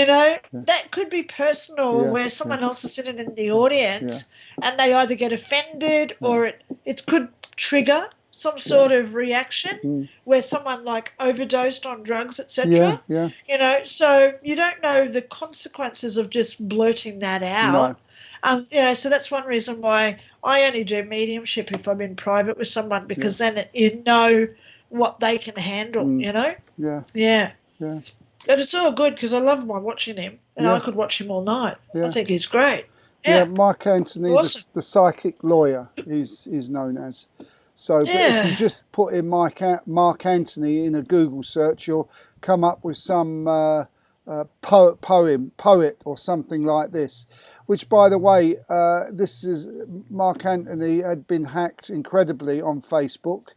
Speaker 2: know, that could be personal where someone else is sitting in the audience and they either get offended or it could trigger some sort of reaction where someone like overdosed on drugs, etc.
Speaker 1: Yeah.
Speaker 2: You know, so you don't know the consequences of just blurting that out. No. So that's one reason why I only do mediumship if I'm in private with someone, because then you know what they can handle, you know? Yeah. But it's all good because I love watching him, and I could watch him all night. I think he's great.
Speaker 1: Yeah, Mark Anthony,
Speaker 2: Awesome.
Speaker 1: the psychic lawyer, is known as. So but if you just put in Mark Anthony in a Google search, you'll come up with some poet or something like this. Which, by the way, Mark Anthony had been hacked incredibly on Facebook.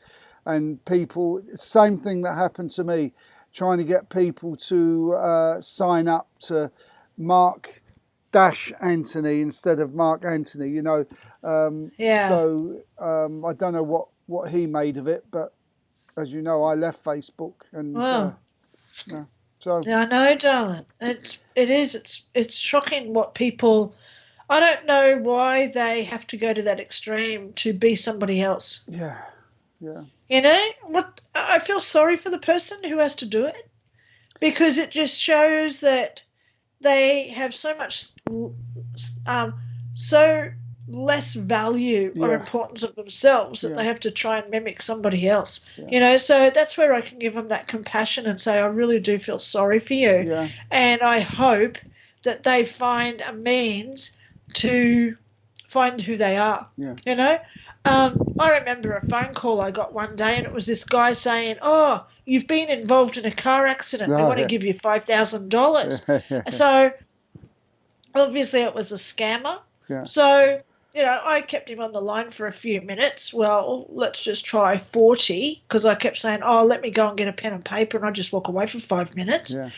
Speaker 1: And people, same thing that happened to me, trying to get people to sign up to Mark Anthony instead of Mark Anthony, you know. So I don't know what he made of it, but as you know, I left Facebook and so.
Speaker 2: Yeah, I know, darling. It's shocking what people. I don't know why they have to go to that extreme to be somebody else.
Speaker 1: Yeah.
Speaker 2: You know what? I feel sorry for the person who has to do it, because it just shows that they have so much, so less value or
Speaker 1: Yeah.
Speaker 2: importance of themselves that
Speaker 1: Yeah.
Speaker 2: they have to try and mimic somebody else.
Speaker 1: Yeah.
Speaker 2: You know, so that's where I can give them that compassion and say, I really do feel sorry for you.
Speaker 1: Yeah.
Speaker 2: And I hope that they find a means to find who they are.
Speaker 1: Yeah.
Speaker 2: You know, I remember a phone call I got one day, and it was this guy saying, "Oh, you've been involved in a car accident. They
Speaker 1: Oh,
Speaker 2: want to
Speaker 1: yeah.
Speaker 2: give you $5,000."
Speaker 1: Yeah.
Speaker 2: So obviously it was a scammer.
Speaker 1: Yeah.
Speaker 2: So, you know, I kept him on the line for a few minutes. Well, let's just try 40, because I kept saying, "Oh, let me go and get a pen and paper," and I'd just walk away for 5 minutes.
Speaker 1: Yeah.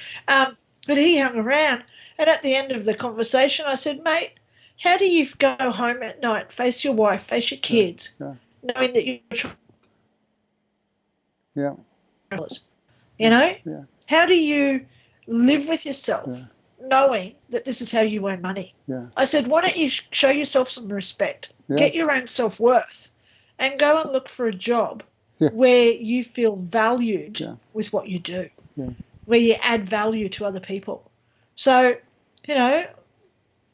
Speaker 2: But he hung around, and at the end of the conversation, I said, "Mate, how do you go home at night, face your wife, face your kids,
Speaker 1: Yeah.
Speaker 2: knowing that you're trying?"
Speaker 1: Yeah.
Speaker 2: You know?
Speaker 1: Yeah.
Speaker 2: How do you live with yourself
Speaker 1: Yeah.
Speaker 2: knowing that this is how you earn money?
Speaker 1: Yeah.
Speaker 2: I said, why don't you show yourself some respect,
Speaker 1: Yeah.
Speaker 2: get your own self-worth, and go and look for a job
Speaker 1: Yeah.
Speaker 2: where you feel valued
Speaker 1: Yeah.
Speaker 2: with what you do,
Speaker 1: Yeah.
Speaker 2: where you add value to other people. So, you know,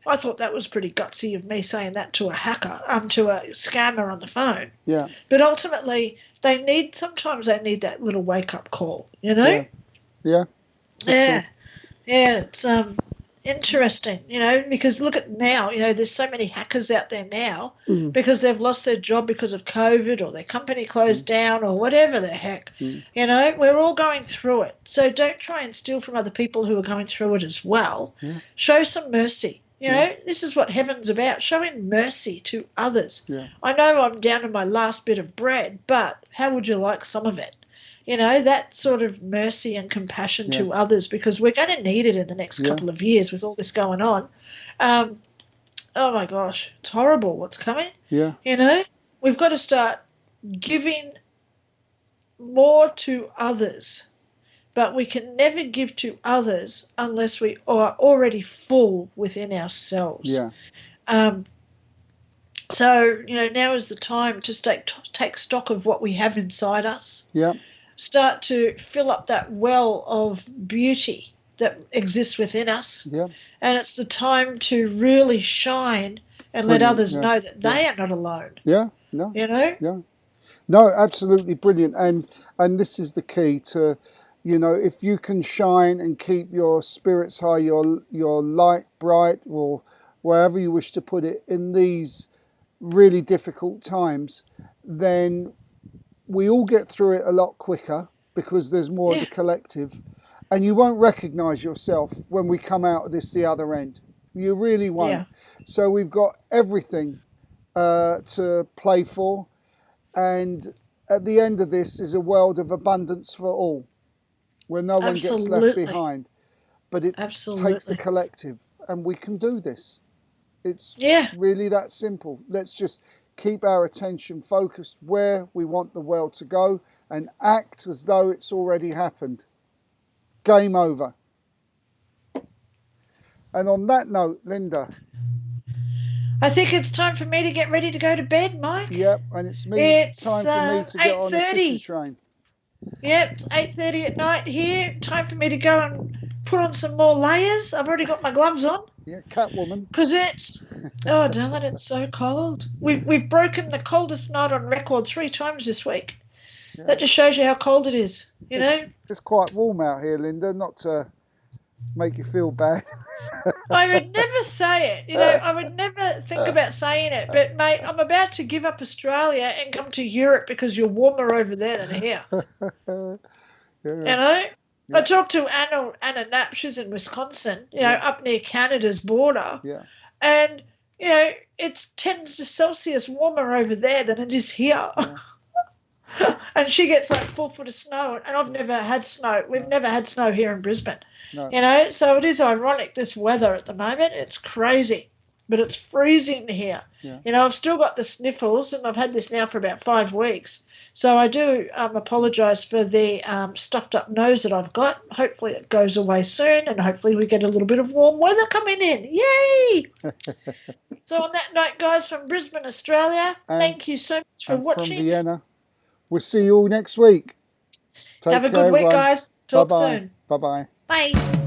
Speaker 2: I thought that was pretty gutsy of me saying that to a hacker, to a scammer on the phone.
Speaker 1: Yeah.
Speaker 2: But ultimately, sometimes they need that little wake-up call, you know?
Speaker 1: Yeah. Yeah.
Speaker 2: Yeah, yeah, it's interesting, you know, because look at now, you know, there's so many hackers out there now because they've lost their job because of COVID or their company closed down or whatever the heck. You know, we're all going through it. So don't try and steal from other people who are going through it as well.
Speaker 1: Yeah.
Speaker 2: Show some mercy. You know, this is what heaven's about, showing mercy to others.
Speaker 1: Yeah.
Speaker 2: I know I'm down to my last bit of bread, but how would you like some of it? You know, that sort of mercy and compassion to others, because we're going to need it in the next couple of years with all this going on. Oh, my gosh, it's horrible what's coming.
Speaker 1: Yeah.
Speaker 2: You know, we've got to start giving more to others, but we can never give to others unless we are already full within ourselves.
Speaker 1: Yeah.
Speaker 2: So, you know, now is the time to take stock of what we have inside us.
Speaker 1: Yeah.
Speaker 2: Start to fill up that well of beauty that exists within us.
Speaker 1: Yeah.
Speaker 2: And it's the time to really shine and let others know that they are not alone.
Speaker 1: Yeah. No.
Speaker 2: You know?
Speaker 1: Yeah. No, absolutely brilliant. And this is the key to, you know, if you can shine and keep your spirits high, your light bright, or wherever you wish to put it, in these really difficult times, then we all get through it a lot quicker because there's more of the collective, and you won't recognize yourself when we come out of this the other end. You really won't.
Speaker 2: Yeah.
Speaker 1: So we've got everything to play for, and at the end of this is a world of abundance for all, where no one gets left
Speaker 2: Absolutely.
Speaker 1: behind. But it takes the collective, and we can do this. It's really that simple. Let's just keep our attention focused where we want the world to go and act as though it's already happened. Game over. And on that note, Linda.
Speaker 2: I think it's time for me to get ready to go to bed, Mike.
Speaker 1: Yep, and it's time for me to get on the ticky train.
Speaker 2: Yep, it's 8:30 at night here. Time for me to go and put on some more layers. I've already got my gloves on.
Speaker 1: Yeah, Catwoman.
Speaker 2: Because it's, oh darling, it's so cold. We've broken the coldest night on record 3 times this week. Yeah. That just shows you how cold it is, you know?
Speaker 1: It's quite warm out here, Linda, not to make you feel bad.
Speaker 2: I would never say it, you know, I would never think about saying it, but mate, I'm about to give up Australia and come to Europe because you're warmer over there than here. You know? I talked to Anna Knapp, she's in Wisconsin, you know, up near Canada's border.
Speaker 1: Yeah.
Speaker 2: And, you know, it's 10 Celsius warmer over there than it is here. Yeah. And she gets like 4 foot of snow, and I've never had snow. We've never had snow here in Brisbane. No. You know, so it is ironic, this weather at the moment. It's crazy, but it's freezing here. Yeah. You know, I've still got the sniffles, and I've had this now for about 5 weeks. So I do apologise for the stuffed up nose that I've got. Hopefully it goes away soon, and hopefully we get a little bit of warm weather coming in. Yay! So on that note, guys, from Brisbane, Australia, thank you so much for watching.
Speaker 1: From Vienna, we'll see you all next week.
Speaker 2: Have a good week, guys. Talk soon.
Speaker 1: Bye-bye.
Speaker 2: Bye.